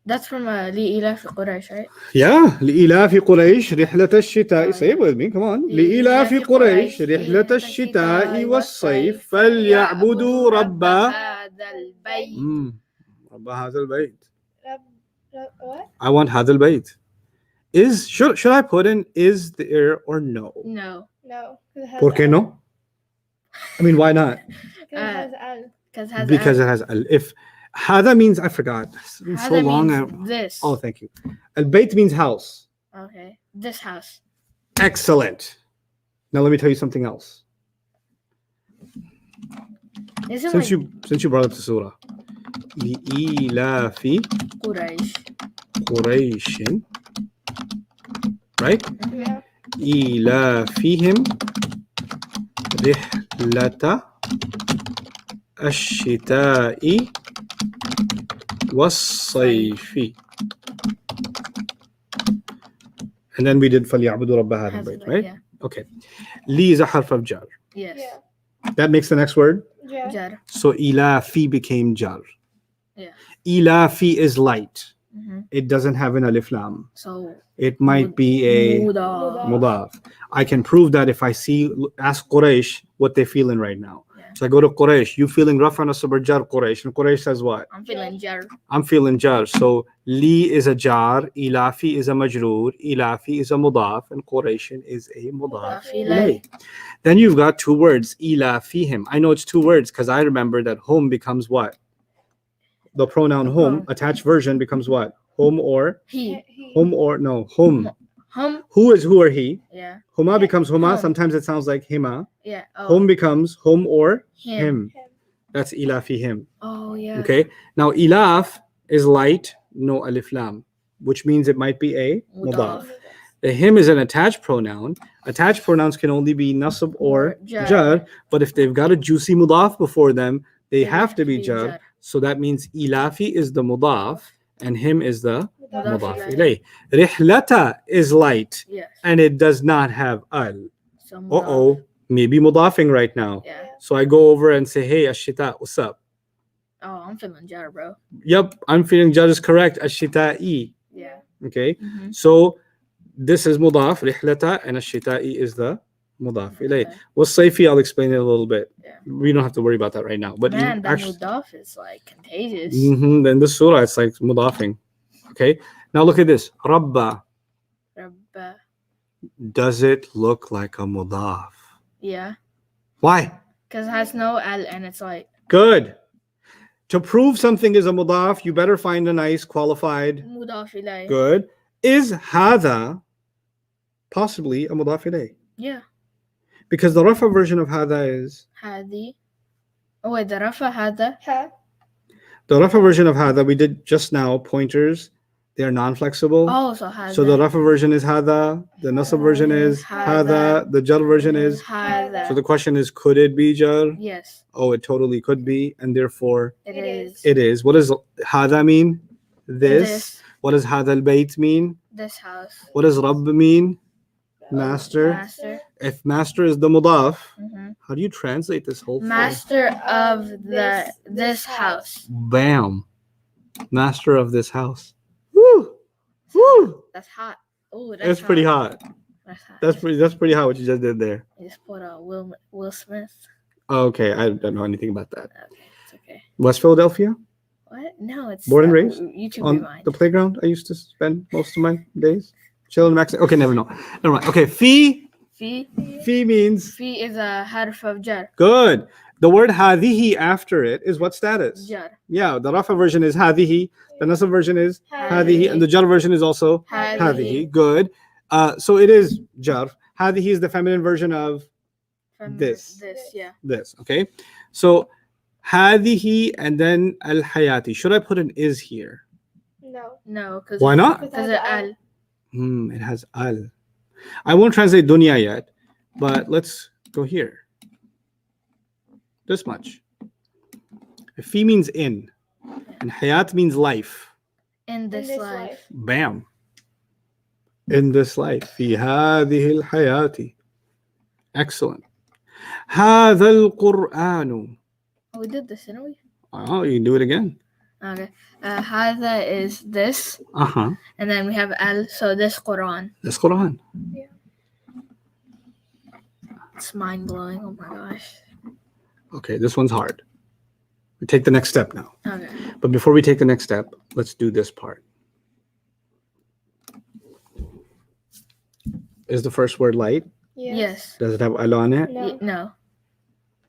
That's from لإيلاف قريش, right? Yeah, لإيلاف قريش رحلة الشتاء. Say it with me, come on. لإيلاف قريش رحلة الشتاء والصيف فليعبدوا رب هذا البيت. رب هذا البيت. What? I want هذا البيت. Should I put in is there or no? No. No. ¿Por qué no? I mean, why not? Because Because it has al. it has al. If هذا means, I forgot. It's been so Hada long. means this. Oh, thank you. Al-Bayt means house. Okay. This house. Excellent. Now let me tell you something else. Is it Since like you brought up the surah. لإيلاف قريش? قريش. Right? Yeah. إيلافهم رحلة الشتاء والصيف. And then we did فليعبدوا رب هذا Has البيت, like- right? Yeah. Okay. لي is a harf of jar. Yes. Yeah. That makes the next word. Yeah. Jar. So إيلافي became jar. Yeah. إيلافي is light. Mm-hmm. It doesn't have an alif lam. So It might be a Muda. mudaf. I can prove that if I ask Quraysh what they're feeling right now. Yeah. So I go to Quraysh. You feeling rafa nasab or jar Quraysh? And Quraysh says what? I'm feeling jar. I'm feeling jar. So li is a jar, ilafi is a majroor, ilafi is a mudaf, and Qurayshin is a mudaf Mudaf ilayh. Then you've got two words, ilafihim. I know it's two words because I remember that home becomes what? The pronoun home, attached version becomes what? Home or He. home or no, home. Hum. Who is who or he? Yeah. Huma becomes huma. Hum. Sometimes it sounds like hima. Yeah. Oh. Home becomes home or Him. him. That's ilafihim. Oh yeah. Okay. Now ilaf is light, no alif lam, which means it might be a mudaf. The him is an attached pronoun. Attached pronouns can only be nasab or Jar. jar, but if they've got a juicy mudaf before them, they have to be jar. So that means ilafi is the mudaf and him is the Mudaf mudaf ilayh. ilayh. Rihlata is light Yes. and it does not have al. So mudaf. Uh-oh, maybe mudafing right now. Yeah. So I go over and say, hey, ashita, what's up? Oh, I'm feeling jar, bro. Yep, I'm feeling jar is correct. Ashita'i. Yeah. Okay. Mm-hmm. So this is mudaf, rihlata, and ashita'i is the mudaf ilayh. Okay. What's sayfi? I'll explain it a little bit. Yeah. We don't have to worry about that right now. But Man, that actually, mudaf is like contagious. then this surah, it's like mudafing. Okay. Now look at this. Rabba. Rabba. Does it look like a mudaf? Yeah. Why? Because it has no L and it's like Good. To prove something is a mudaf, you better find a nice qualified. mudaf ilayh. Good. Is hada possibly a mudaf ilayh? Yeah. Because the rafa version of hada is هذه. Oh wait, the rafa هذا. Ha. the rafa version of hada we did just now. Pointers, they are non-flexible. Oh, so هذا. So the rafa version is hada, the nasab version is hada, the jar version is. هذا. So the question is, could it be jar? Yes, Oh, it totally could be, and therefore it is. it is. What does hada mean? This. What does hada al-bayt mean? This house. What does rabb mean? Master. Master. If master is the mudaf, Mhm. how do you translate this whole thing? Master of this house. Bam. Master of this house. Woo! Woo! That's hot. Oh, That's pretty hot. That's hot. That's pretty hot what you just did there. I just put Will Smith. Okay, I don't know anything about that. Okay, it's okay. West Philadelphia, What? No, it's Born and raised YouTube on Rewind. the playground I used to spend most of my days. Chilling max. Okay, never mind. Okay, fi. Fi. Fi means Fi is a harf of jar. good. The word hadihi after it is what status? Jar. Yeah, the rafa version is hadihi. The nasab version is hadihi, and the jar version is also hadihi. Good. So it is jar. Hadihi is the feminine version of From This. This, yeah. this. Okay. So hadihi and then al hayati. Should I put an is here? No. No, because Why not? Because of al. It has al. I won't translate dunya yet, but let's go here. This much. Fi means in, and hayat means life. In this life. Bam. In this life. في هذه الحياة. Excellent. هذا القرآن. Oh, we did this, didn't we? Oh, you can do it again. Okay. Hada is this, Uh-huh. and then we have al. So this Quran. This Quran. It's mind blowing. Oh my gosh. Okay, this one's hard. We take the next step now. Okay. But before we take the next step, let's do this part. Is the first word light? Yes. Does it have al on it? No. No.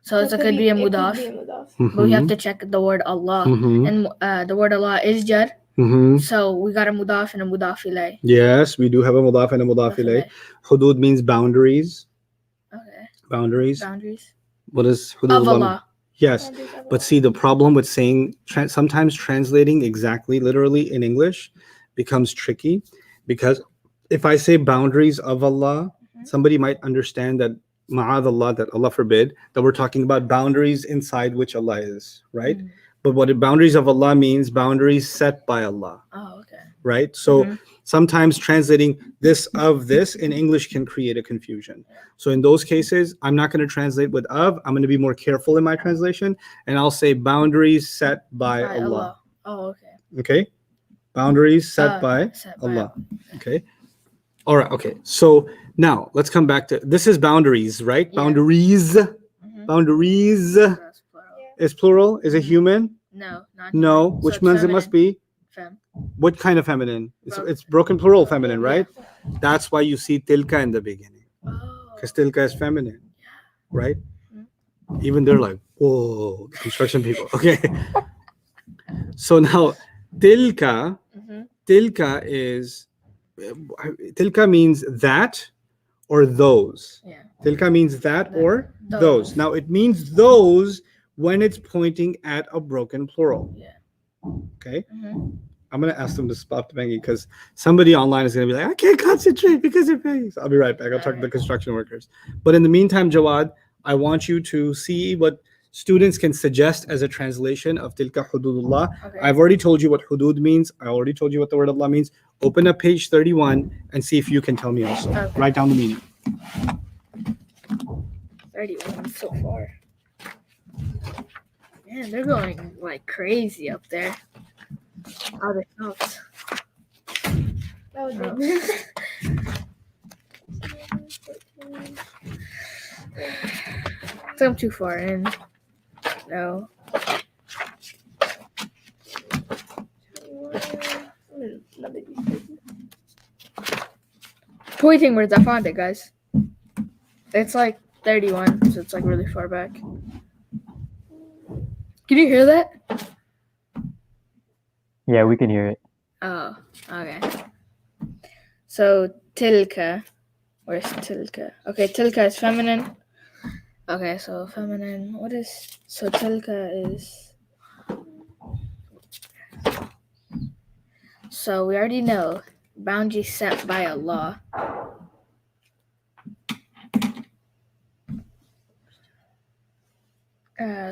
So it could be a mudaf, but we have to check the word Allah. Mhm. And the word Allah is jar. Mhm. So we got a mudaf and a mudaf ilayh. Yes, we do have a mudaf and a mudaf ilayh. Hudud means boundaries. Okay. Boundaries. Boundaries. What is hudud? Of Allah. Yes. But see, the problem with saying sometimes translating exactly literally in English becomes tricky, because if I say boundaries of Allah, somebody might understand that ma'ad Allah, that Allah forbid, that we're talking about boundaries inside which Allah is, right? Mm. But what boundaries of Allah means boundaries set by Allah, Oh, okay. right? So Mhm. sometimes translating this of this in English can create a confusion. So in those cases, I'm not going to translate with of. I'm going to be more careful in my translation, and I'll say boundaries set by Allah. Oh, okay. Okay, boundaries set by set by Allah. Okay, all right. Okay, so now let's come back to this is boundaries, right? Yeah. Boundaries. Mhm. Boundaries That's plural. Yeah. is plural. Is it human? No, not No. human. Which So it's means it must feminine. be Fem. what kind of feminine? Broken. It's broken plural feminine, Yeah. right? That's why you see tilka in the beginning. Oh. Because tilka is feminine, right? Mhm. Even they're like, whoa, the construction people. Okay. So now, tilka, Mhm. tilka is, tilka means that or those. Yeah. Tilka means that or Those. those. Now, it means those when it's pointing at a broken plural. Yeah. Okay. Mhm. I'm going to ask them to stop the banging because somebody online is going to be like, I can't concentrate because it bangs. I'll be right back. I'll talk to the construction workers. But in the meantime, Jawad, I want you to see what students can suggest as a translation of tilka hududullah. Okay. I've already told you what hudud means. I already told you what the word Allah means. Open up page 31 and see if you can tell me also. Okay. Write down the meaning. 31 so far. Man, they're going like crazy up there. Oh, they stopped. That was Oh. it. I think I'm too far in. No. Pointing words, I found it, guys. It's like 31, so it's like really far back. Can you hear that? Yeah, we can hear it. Oh, okay. So tilka, where's tilka? Okay, tilka is feminine. Okay, so feminine. What is so tilka is? So we already know boundary set by Allah.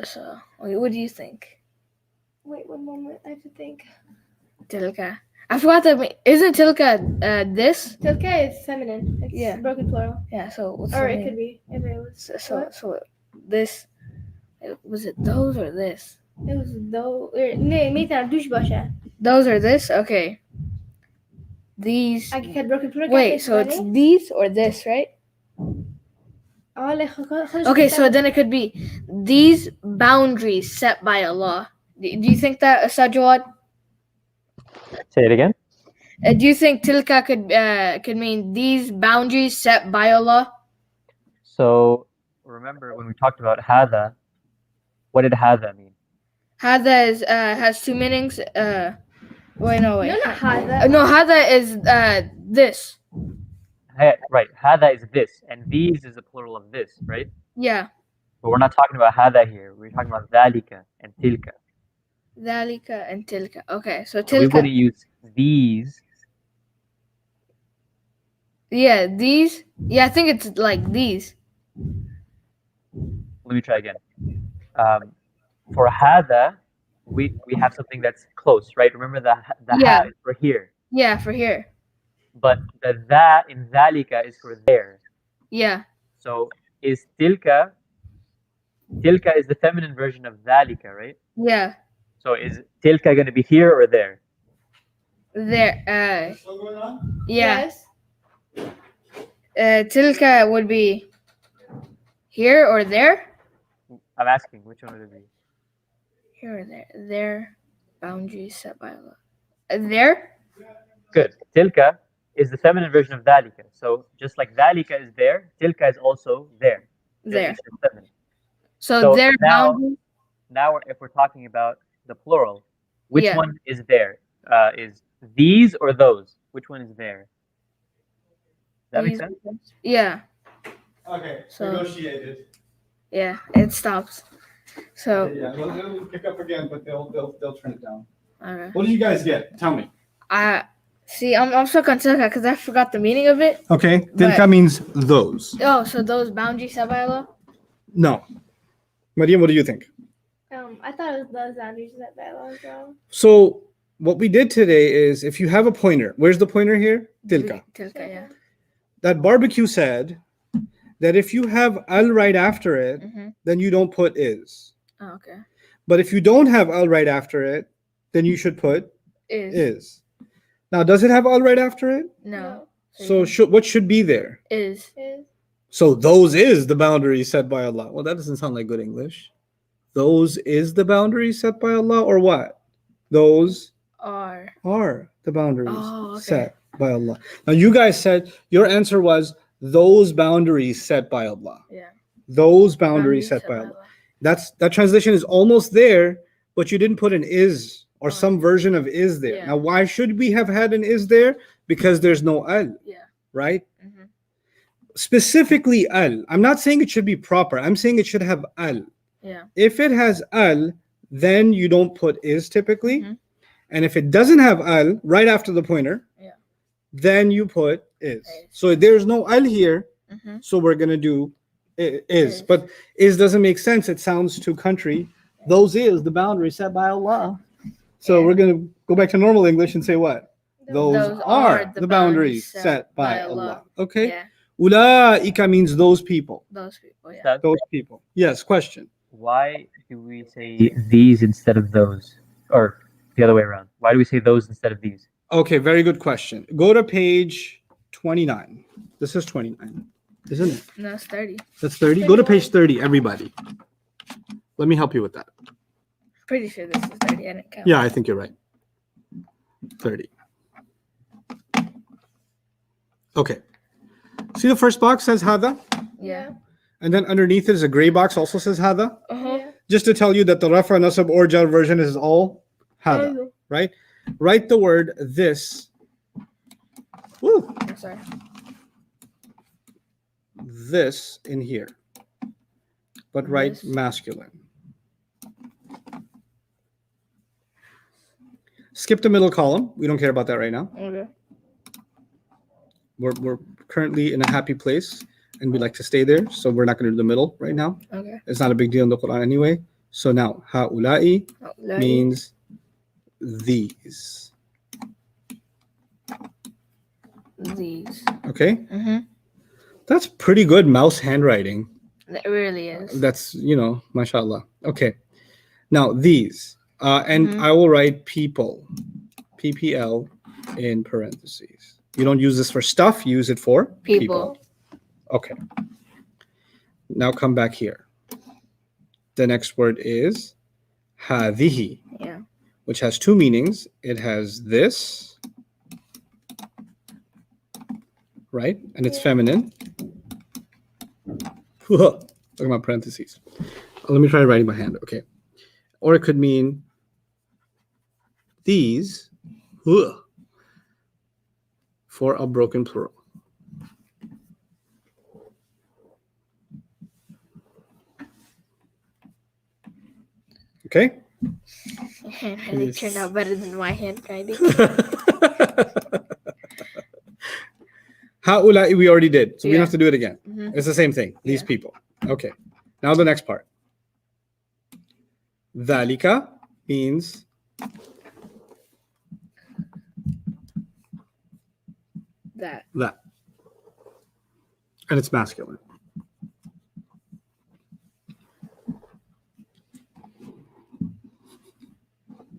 So what do you think? Wait 1 moment. I have to think. Tilka. I forgot that. Isn't tilka this? Tilka is feminine. It's Yeah. broken plural. Yeah. So what's Or the it name? could be if it was. So this. Was it those or this? It was though. مثلا دوش باشه. Those are this. Okay. These. I had broken plural. Wait. So it's these or this, right? Okay. So then it could be these boundaries set by Allah. Do you think that, Sajwad? Say it again. Do you think tilka could mean these boundaries set by Allah? So remember when we talked about hada, what did hada mean? Hada is has two meanings. Wait, no, wait. No, not hada. No, hada is this. Right, hada is this, and these is the plural of this, right? Yeah. But we're not talking about hada here. We're talking about dhalika and tilka. Dhalika and tilka. Okay, so So we tilka. wouldn't use these. Yeah, these. Yeah, I think it's like these. Let me try again. For hada, we have something that's close, right? Remember the Yeah. ha is for here, Yeah, for here. but the dha in dhalika is for there. Yeah. So is tilka is the feminine version of dhalika, right? Yeah. So is tilka going to be here or there? There. Still going on? Yeah. Yes. Tilka would be here or there. I'm asking, which one would it be? Here or there. There. Boundaries set by Allah. There. Good. Tilka is the feminine version of dhalika. So just like dhalika is there, tilka is also there. Just There. it's feminine. So So their now- boundaries. Now, if we're talking about the plural, which Yeah. one is there? Is these or those? Which one is there? Does that make These- sense? Yeah. Okay. So- Negotiated. Yeah. It stops. So. Yeah, they'll pick up again, but they'll turn it down. Okay. What did you guys get? Tell me. See. I'm stuck on tilka because I forgot the meaning of it. Okay. But- Tilka means those. Oh, so those boundaries set by Allah. No. Mariam, what do you think? I thought it was those boundaries that long ago. So what we did today is if you have a pointer, where's the pointer here? Tilka. Tilka. Yeah. That barbecue said that if you have al right after it, Mhm. then you don't put is. Oh, okay. But if you don't have al right after it, then you should put Is. is. Now, does it have al right after it? No. So what should be there? Is. Is. So those is the boundaries set by Allah. Well, that doesn't sound like good English. Those is the boundaries set by Allah, or what? Those Are. are the boundaries Oh, okay. set by Allah. Now, you guys said your answer was those boundaries set by Allah. Yeah. Those boundaries set by Allah. That translation is almost there, but you didn't put an is or Oh. some version of is there. Yeah. Now, why should we have had an is there? Because there's no al, Yeah. right? Mm-hmm. Specifically al. I'm not saying it should be proper. I'm saying it should have al. Yeah. If it has al, then you don't put is typically. Mhm. And if it doesn't have al right after the pointer, Yeah. then you put is. Is. So there's no al here, Mm-hmm. so we're going to do is. Is. But is doesn't make sense. It sounds too country. Those is the boundary set by Allah. So Yeah. we're going to go back to normal English and say what? Those are the boundaries set by Allah. Okay? Yeah. Ulaika means those people. Those people. Yeah. Ustad, Those people. Yes, question. why do we say these instead of those? Or the other way around. Why do we say those instead of these? Okay, very good question. Go to page 29. This is 29, isn't it? No, it's 30. That's 30. Go to page 30, everybody. Let me help you with that. Pretty sure this is 30. I didn't count. Yeah, I think you're right. 30. Okay. See the first box says hada? Yeah. And then underneath it is a gray box also says hada. Uh-huh. Yeah. Just to tell you that the rafa, nasab, or jar version is all hada, right? Write the word this. Woo, I'm sorry. this in here. But write This. masculine. Skip the middle column. We don't care about that right now. Okay. We're currently in a happy place and we like to stay there. So we're not going to do the middle right now. Okay. It's not a big deal in the Quran anyway. So now, ha'ula'i Oh, like- means these. these. Okay? Mm-hmm. That's pretty good mouse handwriting. It really is. That's, mashallah. Okay. Now, these. And Mhm. I will write people, PPL, in parentheses. You don't use this for stuff, you use it for People. Okay. Now come back here. The next word is hadihi, Yeah. which has two meanings. It has this, right? And it's Yeah. feminine. Look at my parentheses. Let me try writing by hand. Okay. Or it could mean these for a broken plural. Okay. Handwriting Yes. turned out better than my handwriting. Ha'ula'i we already did, so we don't Yeah. have to do it again. Mhm. It's the same thing. These Yeah. people. Okay. Now the next part. Dhalika means That. that. And it's masculine.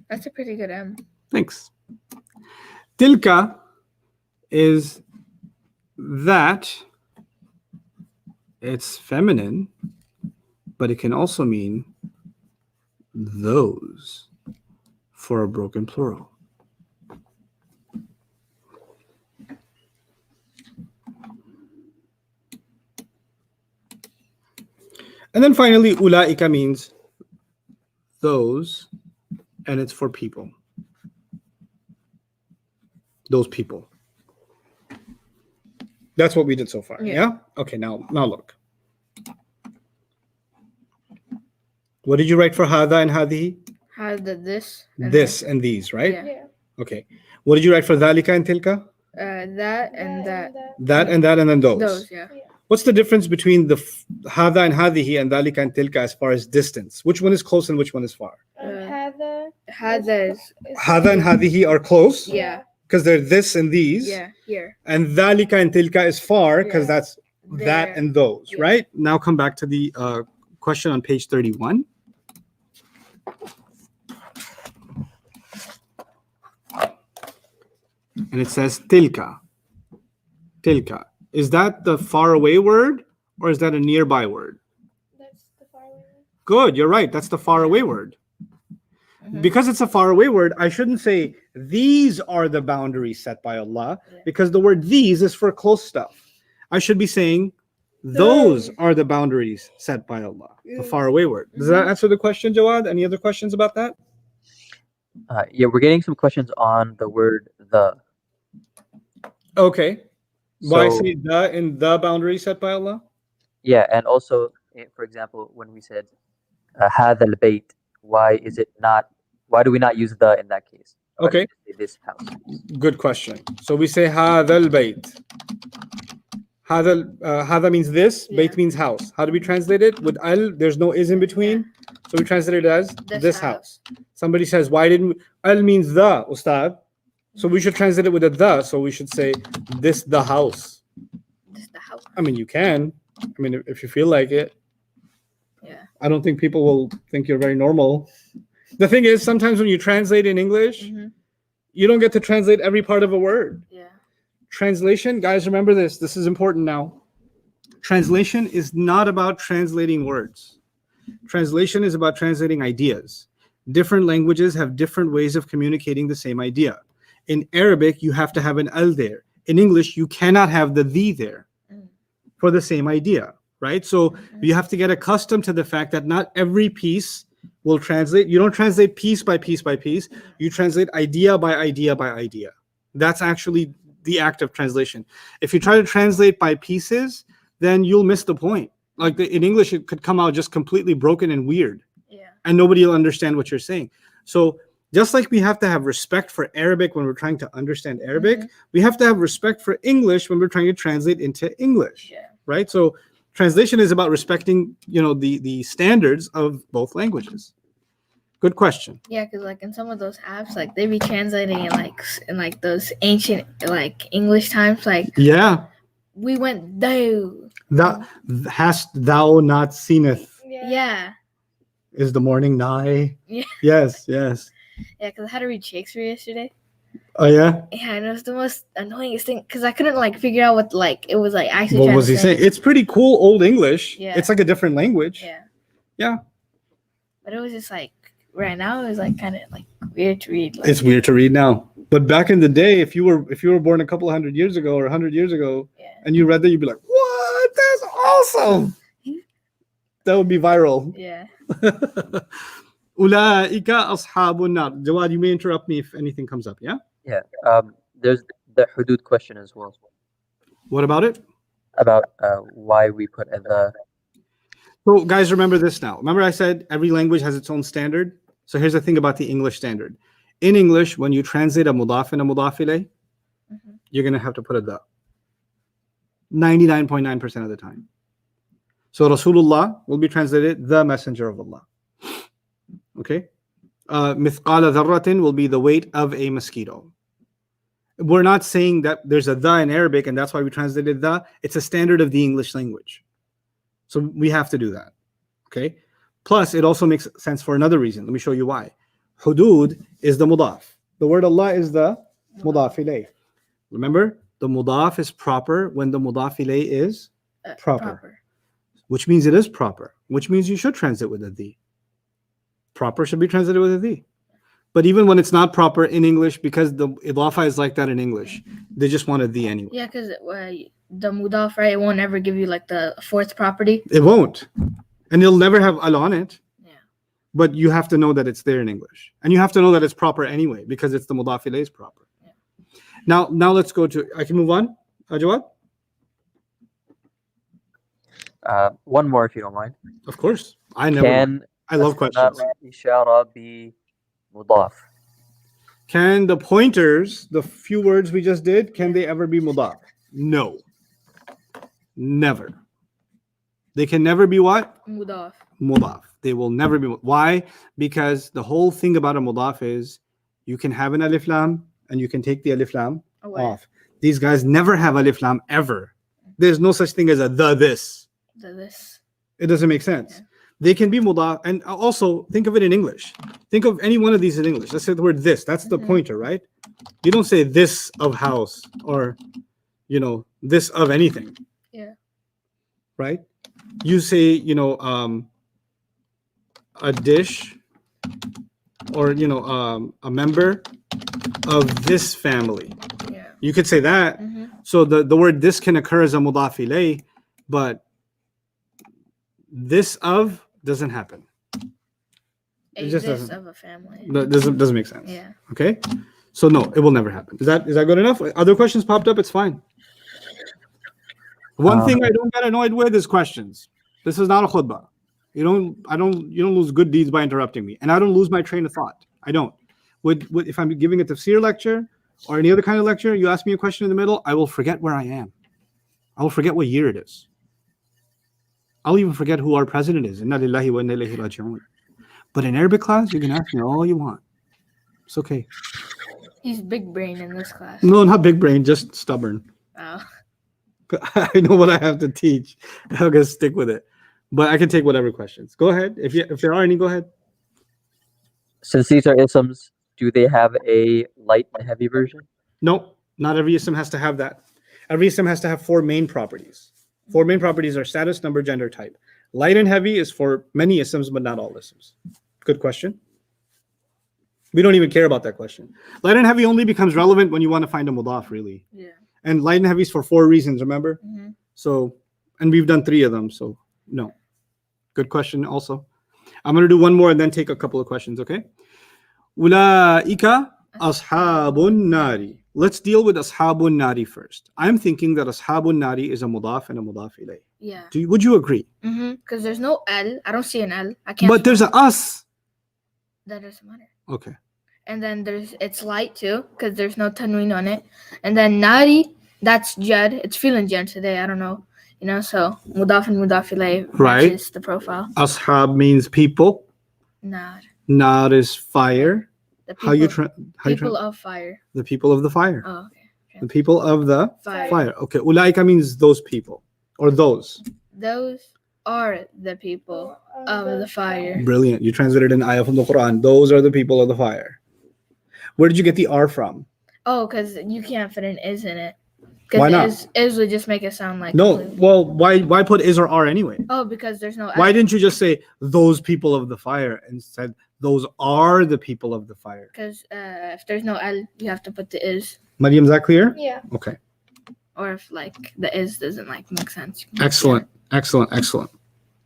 That's a pretty good M. Thanks. Tilka is that. It's feminine, but it can also mean those for a broken plural. And then finally, ulaika means those, and it's for people. Those people. That's what we did so far. Yeah. Yeah? Okay, now look. What did you write for hada and hadihi? How did this? and This and these, right? Yeah. Yeah. Okay. What did you write for dhalika and tilka? That and that. That and that and then those. Those, yeah. What's the difference between the hada and hadihi and dhalika and tilka as far as distance? Which one is close and which one is far? Heather. Hada is. Hada and hadihi are close Yeah. because they're this and these. Yeah. Here. And dhalika and tilka is far because Yeah. that's that There. and those, Yeah. right? Now come back to the question on page 31. And it says tilka. Tilka. Is that the far away word Or is that a nearby word? That's the far away one. Good, you're right. That's the far away word. Mhm. Because it's a far away word, I shouldn't say these are the boundaries set by Allah, Yeah. because the word these is for close stuff. I should be saying those are the boundaries set by Allah, the far away word. Does that answer the question, Jawad? Any other questions about that? Yeah, we're getting some questions on the word the. Okay. Why So say the in the boundary set by Allah? yeah, and also, for example, when we said هذا البيت, why is it not? Why do we not use the in that case? Why do we Okay, just say this house? good question. So we say هذا البيت. Hada means this, Yeah. bait means house. How do we translate it? With al, there's no is in between. So we translate it as this house. Somebody says, why didn't al means the, Ustad? So we should translate it with a the. So we should say this the house. This the house. I mean, you can. I mean, if you feel like it. Yeah. I don't think people will think you're very normal. The thing is, sometimes when you translate in English, Mhm. you don't get to translate every part of a word. Yeah. Translation, guys, remember this. This is important now. Translation is not about translating words. Translation is about translating ideas. Different languages have different ways of communicating the same idea. In Arabic, you have to have an al there. In English, you cannot have the there for the same idea, right? So you have to get accustomed to the fact that not every piece will translate. You don't translate piece by piece by piece. You translate idea by idea by idea. That's actually the act of translation. If you try to translate by pieces, then you'll miss the point. Like in English, it could come out just completely broken and weird, Yeah. and nobody will understand what you're saying. So just like we have to have respect for Arabic when we're trying to understand Arabic, we have to have respect for English when we're trying to translate into English, Yeah. right? So translation is about respecting, the standards of both languages. Good question. Yeah, because like in some of those apps, like they be translating in like those ancient like English times, like Yeah. we went though. Thou hast thou not seeneth? Yeah. Is the morning nigh? Yeah. Yes, yes. Yeah, because I had to read Shakespeare yesterday. Oh yeah. Yeah, and it was the most annoying thing because I couldn't like figure out what like it was like actually. What trying was to he say. saying? It's pretty cool old English. Yeah. It's like a different language. Yeah. Yeah. But it was just like right now it was like kind of like weird to read. Like, It's weird to read now. But back in the day, if you were born a couple of 100 years ago or 100 years ago, yeah. and you read that, you'd be like, "What? That's awesome!" That would be viral. Yeah. Ulaika ashabun nar. Jawad, you may interrupt me if anything comes up. Yeah. Yeah. There's the hudud question as well What about it? about why we put the. So, guys, remember this now. Remember, I said every language has its own standard. So here's the thing about the English standard. In English, when you translate a mudaf and a mudaf ilayh, you're gonna have to put a the. 99.9% of the time. So Rasulullah will be translated the messenger of Allah. Okay. Mithqala dharratin will be the weight of a mosquito. We're not saying that there's a the in Arabic and that's why we translated the. It's a standard of the English language. So we have to do that. Okay. Plus, it also makes sense for another reason. Let me show you why. Hudud is the mudaf. The word Allah is the mudaf ilayh. Remember, the mudaf is proper when the mudaf ilayh is proper. Which means it is proper, which means you should translate with a the. Proper should be translated with a the. But even when it's not proper in English, because the idafa is like that in English, they just want a the anyway. Yeah, because the mudaf, right, it won't ever give you like the fourth property. It won't. And it'll never have al on it. Yeah. But you have to know that it's there in English. And you have to know that it's proper anyway, because it's the mudaf ilayh is proper. Yeah. Now let's go to, I can move on, Jawad? One more, if you don't mind. Of course. I love questions. Ishara be mudaf. Can the pointers, the few words we just did, can they ever be mudaf? No. Never. They can never be what? Mudaf. Mudaf. They will never be. Why? Because the whole thing about a mudaf is you can have an alif lam and you can take the alif lam off. These guys never have alif lam ever. There's no such thing as a this. This. It doesn't make sense. Yeah. They can be mudaf. And also think of it in English. Think of any one of these in English. Let's say the word this. That's the pointer, right? You don't say this of house or, this of anything. Yeah. Right? you say, a dish, or a member of this family. Yeah. You could say that. Mm-hmm. So the word this can occur as a mudaf ilayh, but this of doesn't happen. A just this doesn't- of a family. That doesn't make sense. Yeah. Okay. So no, it will never happen. Is that good enough? Other questions popped up. It's fine. One thing I don't get annoyed with is questions. This is not a khutbah. You don't lose good deeds by interrupting me, and I don't lose my train of thought. I don't. If I'm giving a tafsir lecture or any other kind of lecture, you ask me a question in the middle, I will forget where I am. I will forget what year it is. I'll even forget who our president is. Inna lillahi wa inna ilayhi raji'un. But in Arabic class, you can ask me all you want. It's okay. He's big brain in this class. No, not big brain, just stubborn. Oh. I know what I have to teach. I'm gonna stick with it. But I can take whatever questions. Go ahead. If there are any, go ahead. Since these are isms, do they have a light and heavy version? No, not every ism has to have that. Every ism has to have four main properties. Four main properties are status, number, gender, type. Light and heavy is for many isms, but not all isms. Good question. We don't even care about that question. Light and heavy only becomes relevant when you want to find a mudaf, really. Yeah. And light and heavy is for four reasons, remember? Mm-hmm. So, and we've done three of them, so no. Good question also. I'm going to do one more and then take a couple of questions, okay? Ulaika ashabun nari. Let's deal with ashabun nari first. I'm thinking that ashabun nari is a mudaf and a mudaf ilayh. Yeah. Would you agree? Mm-hmm. Because there's no L. I don't see an L. I can't. But there's a us. That doesn't matter. Okay. And then it's light too, because there's no tanween on it. And then nari, that's jad. It's feeling jad today. I don't know. So mudaf and mudaf ilayh Right. matches the profile. Ashab means people. Nar. Nar is fire. The How you people of fire. the people of the fire. Oh, okay. The people of the Fire. fire. Okay. Ulaika means those people or those. Those are the people of the fire. Brilliant. You translated an ayah from the Quran. Those are the people of the fire. Where did you get the R from? Oh, because you can't fit an is in it. Why not? Is would just make it sound like No. completely- Well, why put is or R anyway? Oh, because there's no Why didn't you just say those people of the fire and said those are the people of the fire? Because if there's no L, you have to put the is. Mariam, is that clear? Yeah. Okay. Or if the is doesn't make sense. you can Excellent. Excellent. Excellent.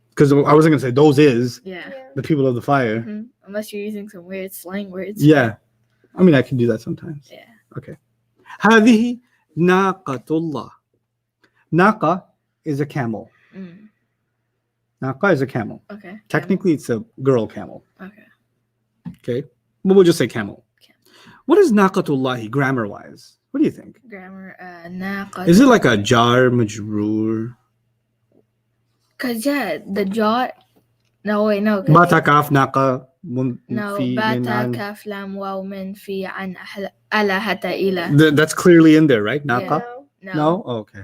Because I wasn't gonna say those is Yeah. the people of the fire. Mhm. Unless you're using some weird slang words. Yeah. I mean, I can do that sometimes. Yeah. Okay. هذه ناقة الله. Naqa is a camel. Mm. Naqa is a camel. Okay. Technically, it's a girl camel. Okay. Okay. But we'll just say camel. Camel. What is naqatullahi grammar wise? What do you think? Grammar. Naqa. Is it like a jar majroor? Cause the jaw. No wait no. 'cause- Bata kaf naqa No. fi min Bata an. kaf lam waw min fi an ala hata ila. That's clearly in there, right? Naqa? No. No? Oh, okay.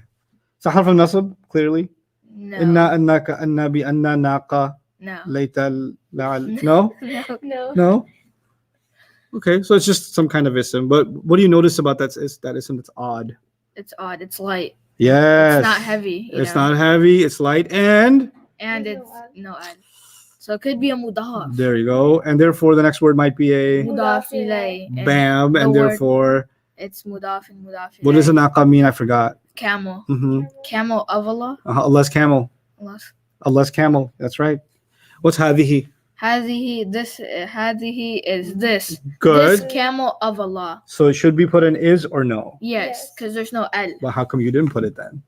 So harf al nasab, clearly? No. Inna annaka anna bi anna naqa No. layta la'al. No? No. No. No? Okay, so it's just some kind of ism. But what do you notice about that ism that's odd? It's odd. It's light. Yes. It's not heavy. It's not heavy, it's light, and And There's it's no no ad. So it could be a mudaf. there you go. And therefore the next word might be a Mudaf ilay. And bam, and the word- therefore It's mudaf and mudaf what does ilay. a naqa mean? I forgot. Camel. Mm-hmm. Camel of Allah. Allah's camel. Allah's- Allah's camel. That's right. What's hadihi? Hadihi is this. Good. This camel of Allah. So should we put an is or no? Yes, Yes. because there's no al. Well, how come you didn't put it then?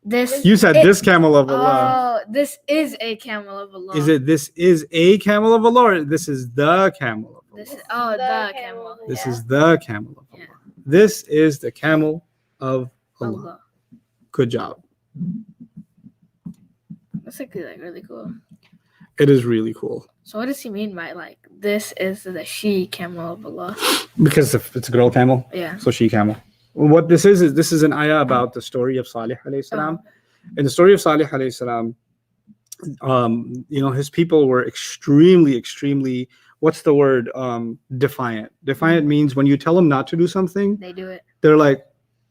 This. You said It- this camel of Allah. Oh, this is a camel of Allah. Is it this is a camel of Allah or this is the camel of Allah? This is the camel of This Allah. is the camel of Allah. Yeah. This is the camel of Allah. Allah. Good job. That's actually really cool. It is really cool So what does he mean by this is the she camel of Allah? because if it's a girl camel, Yeah. so she camel. What this is an ayah about the story of Salih alayhi salam. In the story of Salih alayhi salam, his people were extremely, what's the word? Defiant. Defiant means when you tell them not to do something, They do it. they're like,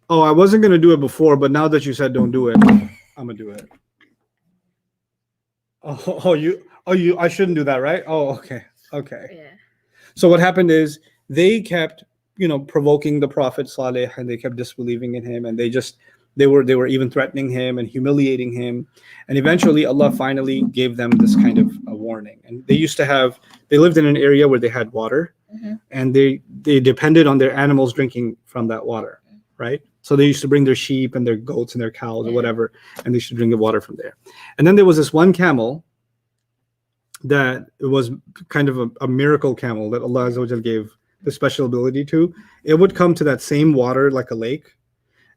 oh, I wasn't going to do it before, but now that you said don't do it, I'm going to do it. I shouldn't do that, right? Oh, okay. Okay. Yeah. So what happened is they kept, provoking the Prophet Saleh, and they kept disbelieving in him, and they were even threatening him and humiliating him, and eventually Allah finally gave them this kind of a warning. And they lived in an area where they had water, Mhm. and they depended on their animals drinking from that water, right? So they used to bring their sheep and their goats and their cows or Yeah. whatever, and they should drink the water from there. And then there was this one camel that it was kind of a miracle camel that Allah Azza wa Jal gave the special ability to. It would come to that same water like a lake,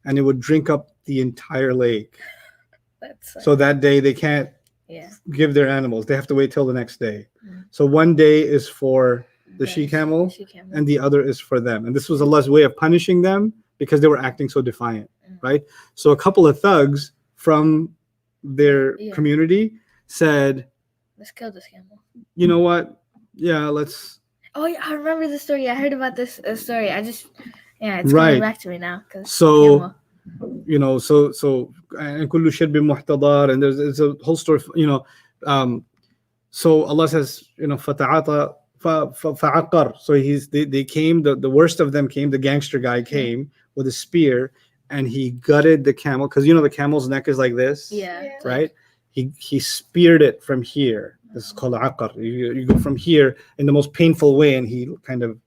and it would drink up the entire lake. That's So that day they can't yeah. give their animals. They have to wait till the next day. Mm. So one day is for the Yes, she camel, she-camel. and the other is for them. And this was Allah's way of punishing them because they were acting so defiant, right? So a couple of thugs from their Yeah. community said, Let's kill this camel. you know what? Yeah, let's. Oh yeah, I remember the story. I heard about this story. It's Right. coming back to me now. So, camel. and kullu shirbin muhtadar, and there's a whole story, so Allah says, fata'ata fa'aqar. So they came, the worst of them came, the gangster guy came with a spear, and he gutted the camel, because the camel's neck is like this, Yeah. Yeah. right? He speared it from here. This is called aqar. You go from here in the most painful way, and he kind of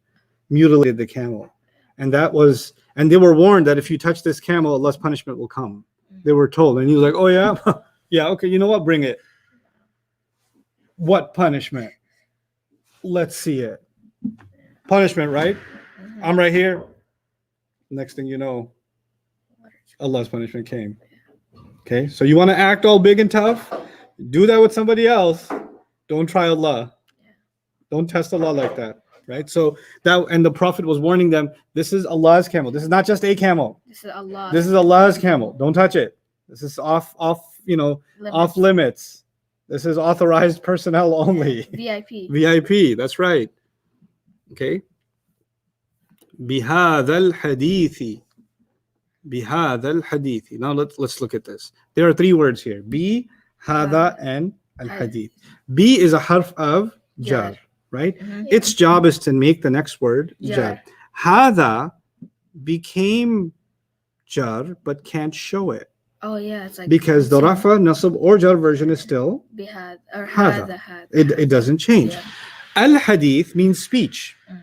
mutilated the camel. And they were warned that if you touch this camel, Allah's punishment will come. They were told, and he was like, oh yeah, yeah, okay, you know what, bring it. What punishment? Let's see it. Punishment, right? Mhm. I'm right here. Next thing you know, Allah's punishment came. Okay, so you want to act all big and tough? Do that with somebody else. Don't try Allah. Don't test Allah like that, right? So and the Prophet was warning them, this is Allah's camel. This is not just a camel. This is Allah. This is Allah's camel. Don't touch it. This is off limits. This is authorized personnel only. VIP. VIP, that's right. Okay. بهذا الحديث. بهذا الحديث. Now let's look at this. There are three words here. Bi, hada, and al-hadith. B is a harf of jar, Jar. right? Mhm. Its job is to make the next word jar. Jar. Hada became jar but can't show it Oh yeah, it's like because the rafa, nasab, or jar version is still, bihad or Hada. had. it doesn't change. Yeah. Al-hadith means speech. Mm.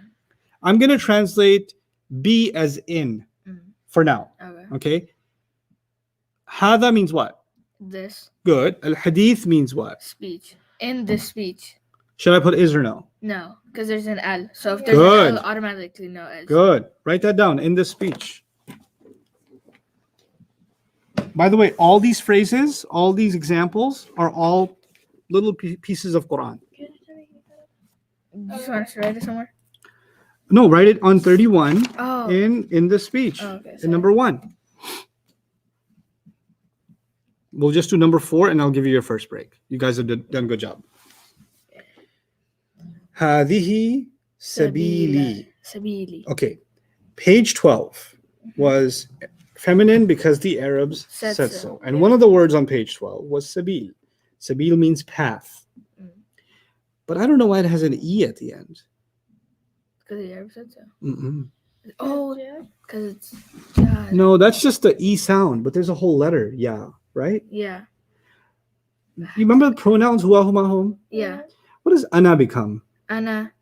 I'm going to translate be as in Mm. for now. Okay. Okay. Hada means what? This Good. Al-hadith means what? speech. In this speech. Should I put is or no? No, because there's an L. So if there's Good. an L, automatically no L. Good. Write that down in this speech. By the way, all these phrases, all these examples are all little pieces of Quran. You just want us to write it somewhere? No, write it on 31 Oh. in the speech. Oh, okay, in sorry. number 1. We'll just do number 4 and I'll give you your first break. You guys have done a good job. هذه سبيلي. Sabili. Okay. Page 12 was feminine because the Arabs Said said so. so. And one of the words on page 12 was sabil. Sabil means path. Mm. But I don't know why it has an E at the end. Because the Arab said so. Mm-mm. Oh, Yeah. because it's Jad. No, that's just the E sound, but there's a whole letter. Yeah, right? Yeah. You remember the pronouns huwa, huma, hum? Yeah. What does ana become? Ana.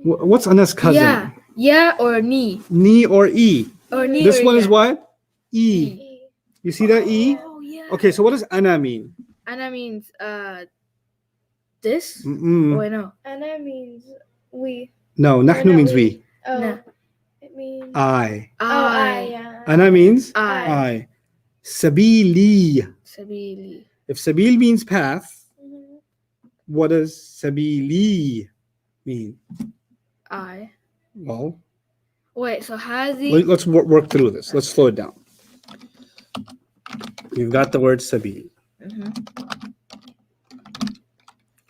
What's ana's cousin? Yeah. Yeah or ni. Ni or E? Or ni. This or one is yeah. what? E. You see that E? Oh yeah. Okay, so what does ana mean? Ana means this. Mm-mm. Oh I know. Anna means we. No, nahnu not means we. we. Oh. No. It means. I. I. Yeah. Ana means I. I. Sabili. Sabili. If sabil means path, Mhm. what does sabili mean? I. Well, Wait. So hazi. let's work through this. Let's slow it down. You've got the word sabil. Mhm.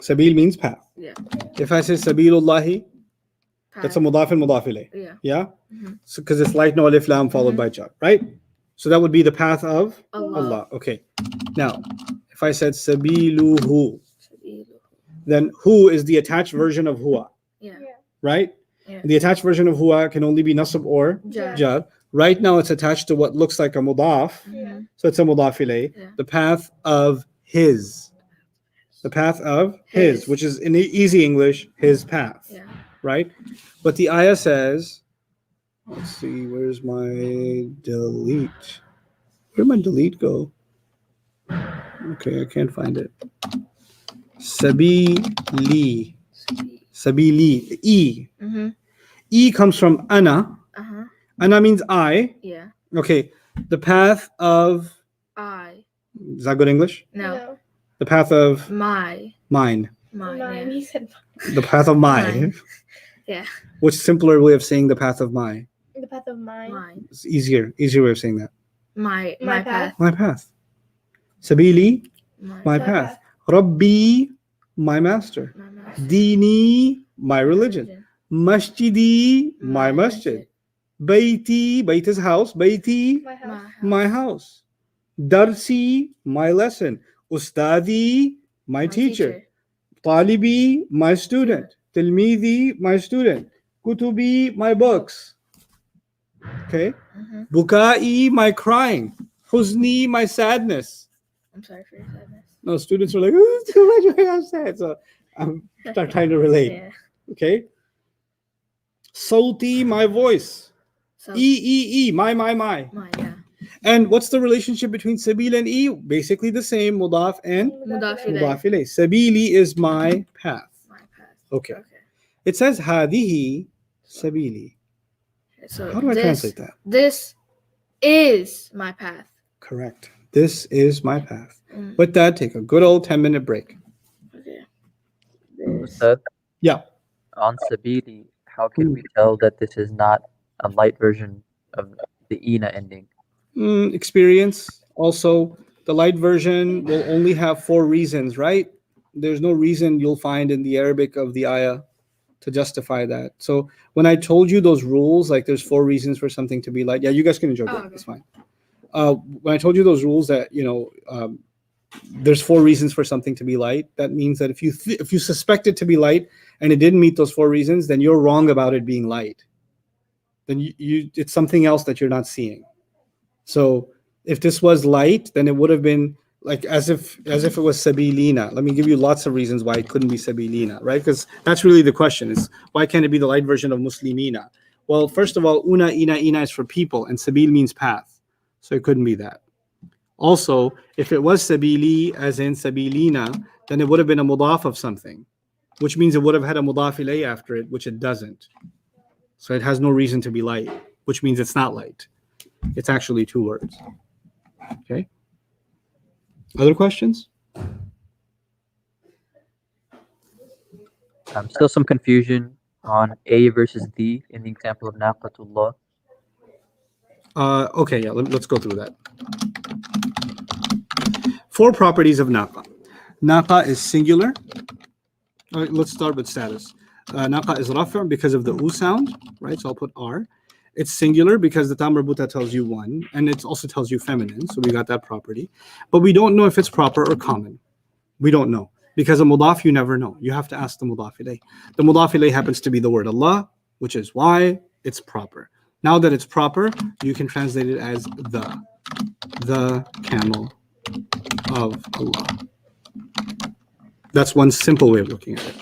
Sabil means path. Yeah. If I say sabilullahi, that's a mudaf and mudaf ilayh. Yeah. Yeah? Mhm. So because it's like no alif lam followed Mhm. by jar, right? So that would be the path of Allah. Allah. Okay. Now, If I said sabiluhu, Sabilu. then hu is the attached version of huwa, Yeah. Yeah. right? Yeah. The attached version of huwa can only be nasab or Jar. jar. Right now it's attached to what looks like a mudaf, Yeah. so it's a mudaf ilayh. Yeah. The path of his. The path of his, His. which is in easy English, his path, Yeah. right? But the ayah says, let's see, where's my delete? Where'd my delete go? Okay, I can't find it. Sabili. Sabili. The E. Mm-hmm. E comes from ana. Uh-huh. Ana means I. Yeah. Okay. The path of, I. is that good English? No. The path of My. mine. Mine. Mine. Yeah. He said The path of my. Mine. Yeah. Which simpler way of saying the path of my? the path of mine. Mine. It's easier way of saying that. My My path. My path. Sabili, my My path. Rabbi, my master. My master. Dini, my religion. Masjidi, my masjid. Baiti, Bait is house. Baiti, My house. my house. Darsi, my lesson. Ustadi, my teacher. Talibi, my student. Tilmidi, my student. Kutubi, my books. Okay. Mm-hmm. Bukai, my crying. Huzni, my sadness. I'm sorry for your sadness. No, students are like, oh, it's too much. I'm sad. So I'm trying to relate. Yeah. Okay. Sauti, my voice. So E, my. my, yeah. And what's the relationship between sabil and e? Basically the same, mudaf and Mudaf ilayh. mudaf ilayh. Sabili is my path. My path. Okay. Okay. It says hadihi sabili. So How do I this, translate that? This is my path. Correct. This is my path. Mm. With that, take a good old 10-minute break. Okay. Ustad, Yeah. on Sabili, how can we tell that this is not a light version of the Ina ending? Experience. Also, the light version will only have 4 reasons, right? There's no reason you'll find in the Arabic of the ayah to justify that. So when I told you those rules, like there's 4 reasons for something to be light. Yeah, you guys can enjoy that. Okay. It's fine. When I told you those rules that, there's 4 reasons for something to be light, that means that if you suspect it to be light and it didn't meet those 4 reasons, then you're wrong about it being light. Then you it's something else that you're not seeing. So if this was light, then it would have been like as if it was sabilina. Let me give you lots of reasons why it couldn't be sabilina, right? Because that's really the question: is why can't it be the light version of muslimina? Well, first of all, ina is for people, and sabil means path, so it couldn't be that. Also, if it was sabili, as in sabilina, then it would have been a mudaf of something, which means it would have had a mudaf ilay after it, which it doesn't. So it has no reason to be light, which means it's not light. It's actually 2 words. Okay. Other questions? Still some confusion on A versus D in the example of Naqatullah. Okay, yeah, let's go through that. 4 properties of naqa. Naqa is singular. All right, let's start with status. Naqa is rafa because of the u sound, right? So I'll put r. It's singular because the tam marbuta tells you 1, and it also tells you feminine, so we got that property. But we don't know if it's proper or common. We don't know. Because a mudaf, you never know. You have to ask the mudaf ilayh. The mudaf ilayh happens to be the word Allah, which is why it's proper. Now that it's proper, you can translate it as the camel of Allah. That's one simple way of looking at it.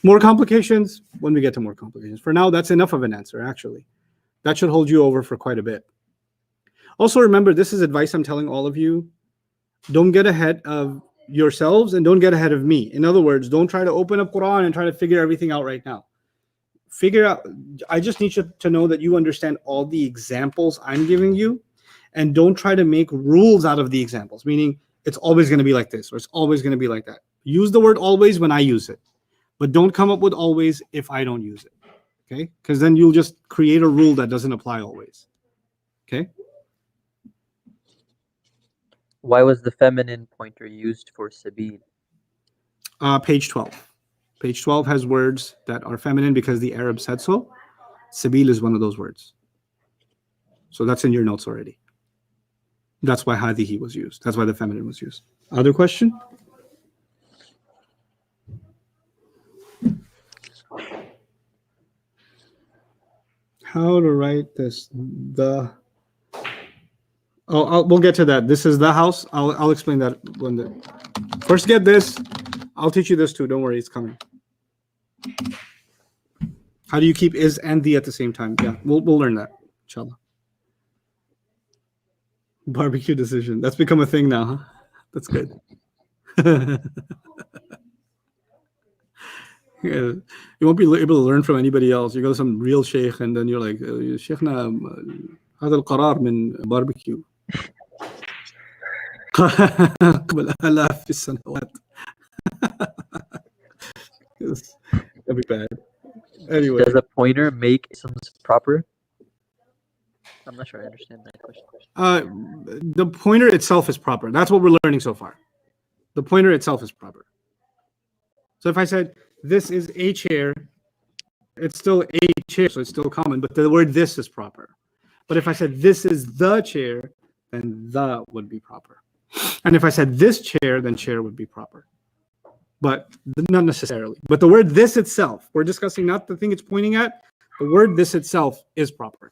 More complications when we get to more complications. For now, that's enough of an answer, actually. That should hold you over for quite a bit. Also, remember, this is advice I'm telling all of you. Don't get ahead of yourselves and don't get ahead of me. In other words, don't try to open up Quran and try to figure everything out right now. Figure out, I just need you to know that you understand all the examples I'm giving you, and don't try to make rules out of the examples, meaning it's always going to be like this or it's always going to be like that. Use the word always when I use it, but don't come up with always if I don't use it. Okay? Because then you'll just create a rule that doesn't apply always. Okay? Why was the feminine pointer used for Sabil? Page 12. Page 12 has words that are feminine because the Arab said so. Sabil is one of those words. So that's in your notes already. That's why hadihi was used. That's why the feminine was used. Other question? How to write this? We'll get to that. This is the house. I'll explain that when first get this. I'll teach you this too. Don't worry, it's coming. How do you keep is and the at the same time? Yeah, we'll learn that, inshallah. Barbecue decision. That's become a thing now, huh? That's good. Yeah. You won't be able to learn from anybody else. You go to some real sheikh and then you're like, Sheikhna, هذا القرار من barbecue. قبل آلاف السنوات. That'd be bad. Anyway. Does a pointer make isms proper? I'm not sure I understand that question. The pointer itself is proper. That's what we're learning so far. The pointer itself is proper. So if I said, this is a chair, it's still a chair, so it's still common, but the word this is proper. But if I said, this is the chair, then the would be proper. And if I said this chair, then chair would be proper. But not necessarily. But the word this itself, we're discussing not the thing it's pointing at, the word this itself is proper.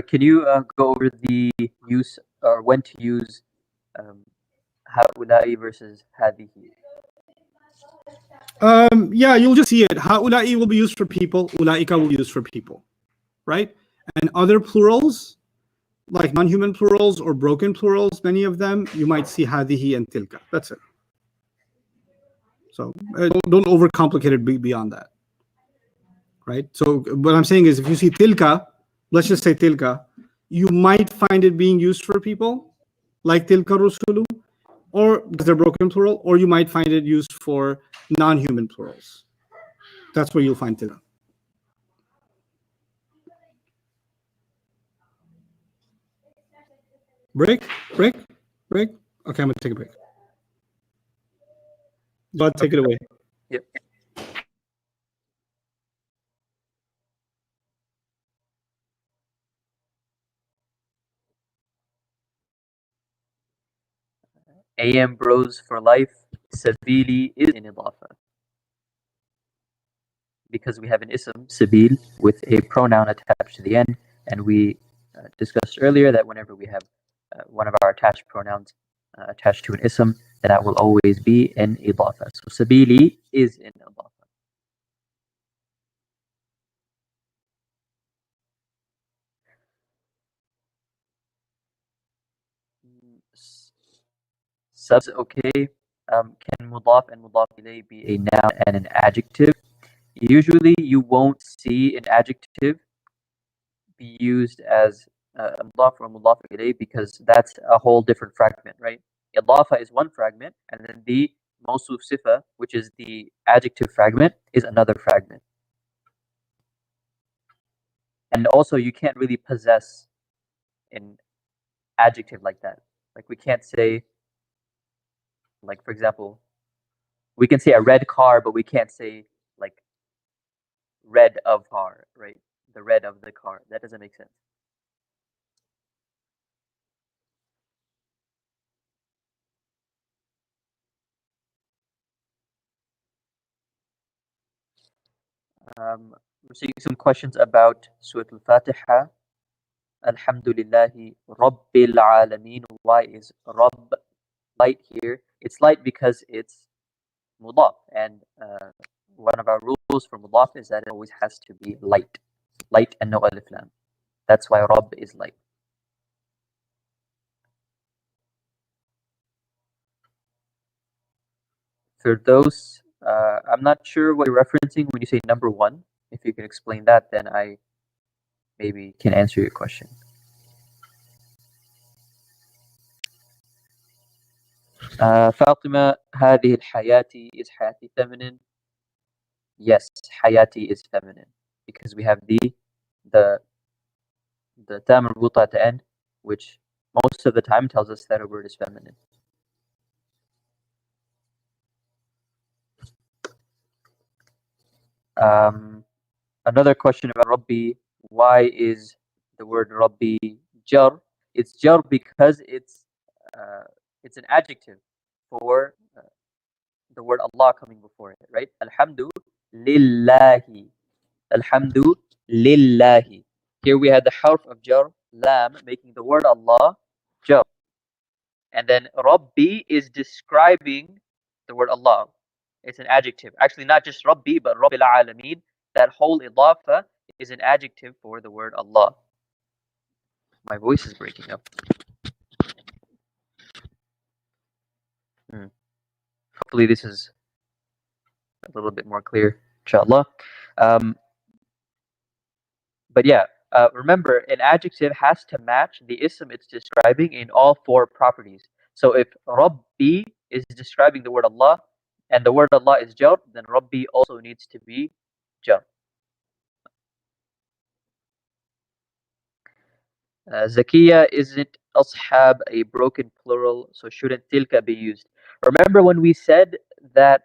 Can you go over the use or when to use هؤلاء versus هذه? Yeah, you'll just see it. هؤلاء will be used for people. أولئك will be used for people, right? And other plurals, like non-human plurals or broken plurals, many of them, you might see هذه and تلك. That's it. So don't overcomplicate it beyond that, right? So what I'm saying is, if you see tilka, let's just say tilka, you might find it being used for people, like tilka rusulu, or because they're broken plural, or you might find it used for non-human plurals. That's where you'll find tilka. Break. Okay, I'm gonna take a break. But take it away. Yep. AM Bros for life, Sabili is in Idafa. Because we have an ism, Sabil, with a pronoun attached to the end, and we discussed earlier that whenever we have one of our attached pronouns attached to an ism, that will always be in Idafa. So Sabili is in Idafa. Subs, okay. Can mudaf and mudaf ilayh be a noun and an adjective? Usually you won't see an adjective be used as mudaf or mudaf ilayh because that's a whole different fragment, right? Idafa is one fragment, and then the mawsuf sifa, which is the adjective fragment, is another fragment. And also you can't really possess an adjective like that. Like we can't say, like for example, we can say a red car, but we can't say like red of car, right? The red of the car. That doesn't make sense. We're seeing some questions about Surah Al-Fatiha. Alhamdulillahi Rabbil Alameen. Why is Rabb light here? It's light because it's mudaf, and one of our rules for mudaf is that it always has to be light and no alif lam. That's why Rabb is light. For those, I'm not sure what you're referencing when you say number 1. If you can explain that, then I maybe can answer your question. Fatima, هذه الحياة, is hayati feminine? Yes, hayati is feminine because we have the ta marbuta at the end, which most of the time tells us that a word is feminine. Another question about Rabbi, why is the word Rabbi jar? It's jar because it's It's an adjective for the word Allah coming before it, right? Alhamdu lillahi. Alhamdu lillahi. Here we had the harf of jar, lam, making the word Allah jar. And then Rabbi is describing the word Allah. It's an adjective. Actually, not just Rabbi, but Rabbil Alameen. That whole idafa is an adjective for the word Allah. My voice is breaking up. Hopefully this is a little bit more clear, inshallah. But yeah, remember, an adjective has to match the ism it's describing in all four properties. So if Rabbi is describing the word Allah, and the word Allah is jar, then Rabbi also needs to be jar. Zakiya, isn't ashab a broken plural, so shouldn't tilka be used? Remember when we said that,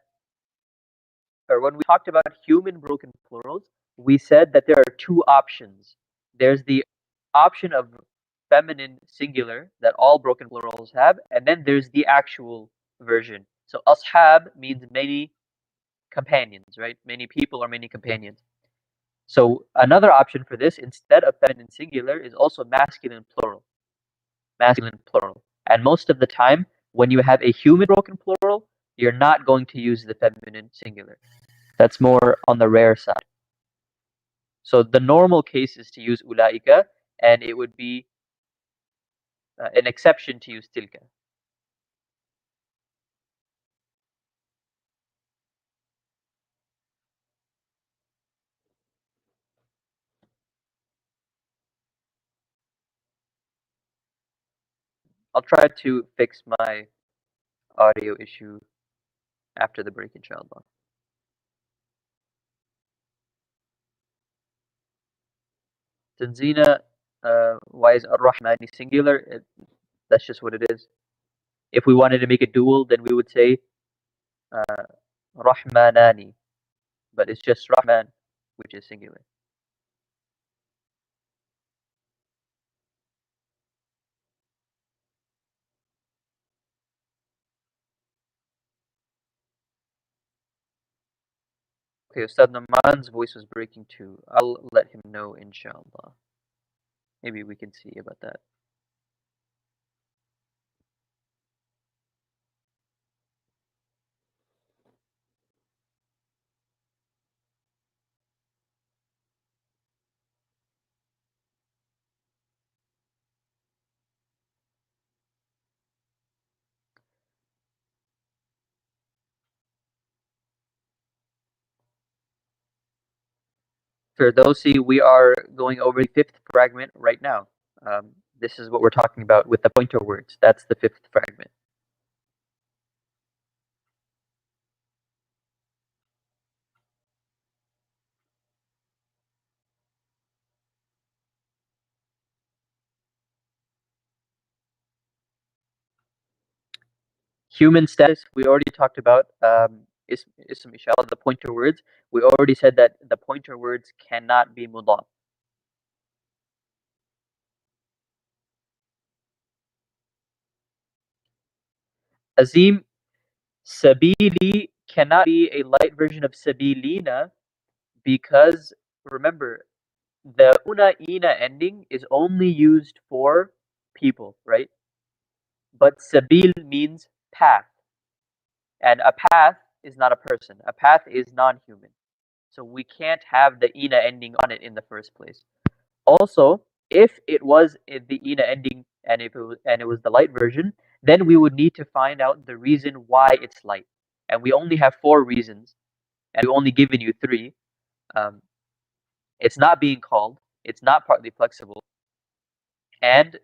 or when we talked about human broken plurals, we said that there are two options. There's the option of feminine singular that all broken plurals have, and then there's the actual version. So ashab means many companions, right? Many people or many companions. So another option for this, instead of feminine singular, is also masculine plural. Masculine plural. And most of the time, when you have a human broken plural, you're not going to use the feminine singular. That's more on the rare side. So the normal case is to use ulaika, and it would be an exception to use tilka. I'll try to fix my audio issue after the break, inshallah. Tanzina, why is Ar-Rahmani singular? That's just what it is. If we wanted to make it dual, then we would say Rahmanani, but it's just Rahman, which is singular. Okay, Ustad Naman's voice was breaking too. I'll let him know, inshallah. Maybe we can see about that. Firdausi, we are going over the fifth fragment right now. This is what we're talking about with the pointer words. That's the fifth fragment. Human status, we already talked about. Ism ishara, the pointer words. We already said that the pointer words cannot be mudaf. Azim, sabili cannot be a light version of sabilina because, remember, the una ina ending is only used for people, right? But sabil means path. And a path is not a person. A path is non-human. So we can't have the ina ending on it in the first place. Also, if it was the ina ending and if it was the light version, then we would need to find out the reason why it's light. And we only have 4 reasons, and we've only given you 3. It's not being called. It's not partly flexible. And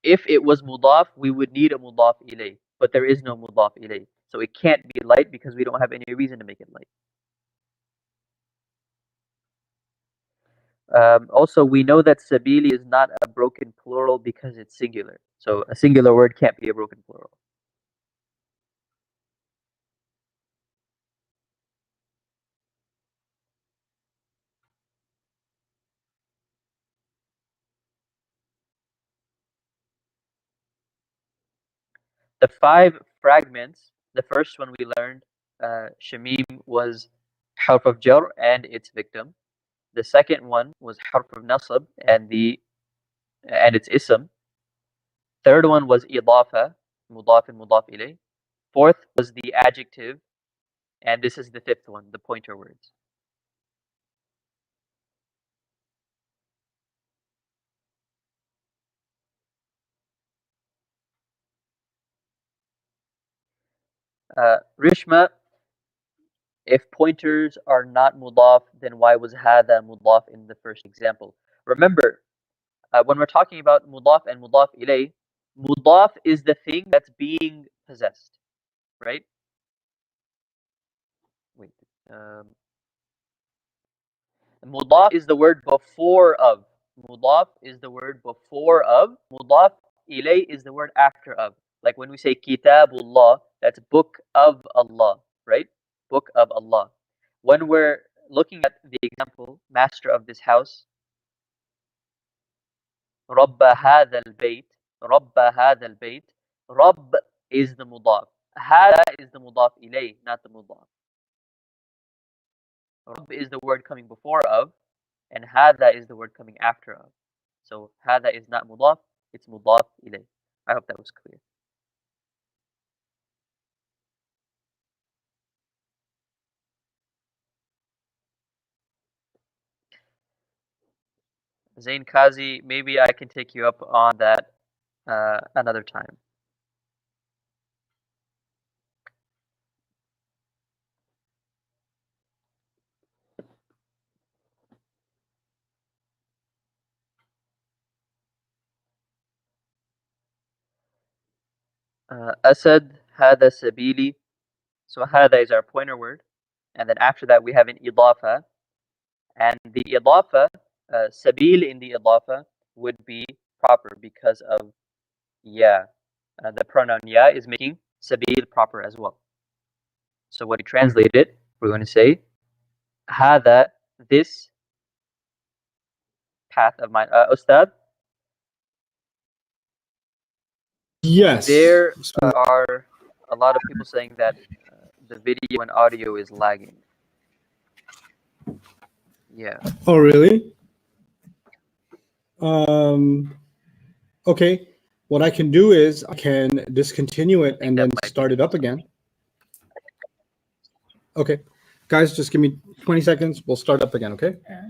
if it was mudaf, we would need a mudaf ilay, but there is no mudaf ilay. So it can't be light because we don't have any reason to make it light. Also, we know that sabili is not a broken plural because it's singular. So a singular word can't be a broken plural. The 5 fragments, the first one we learned, Shamim was harf of jar and its victim. The second one was harf of nasab and its ism. Third one was idafa, mudaf and mudaf ilay. Fourth was the adjective, and this is the 5th one, the pointer words. Rishma, if pointers are not mudaf, then why was hada mudaf in the first example? Remember, when we're talking about mudaf and mudaf ilay, mudaf is the thing that's being possessed, right? Wait. Mudaf is the word before of. Mudaf is the word before of. Mudaf ilay is the word after of. Like when we say Kitabullah, that's book of Allah, right? Book of Allah. When we're looking at the example, master of this house, Rabba hadha al-bayt, Rabba hadha al-bayt, Rabb is the mudaf. Hada is the mudaf ilay, not the mudaf. Rabb is the word coming before of, and hada is the word coming after of. So hada is not mudaf, it's mudaf ilay. I hope that was clear. Zain Kazi, maybe I can take you up on that another time. Asad, hada sabili. So hada is our pointer word. And then after that we have an idafa. And the idafa, sabil in the idafa would be proper because of ya. The pronoun ya is making sabil proper as well. So when we translate it, we're going to say hada, this path of mine. Ustad? Yes. There are a lot of people saying that the video and audio is lagging. Yeah. Oh, really? Okay. What I can do is I can discontinue it and then start it up again. Okay. Guys, just give me 20 seconds. We'll start up again, okay? Yeah.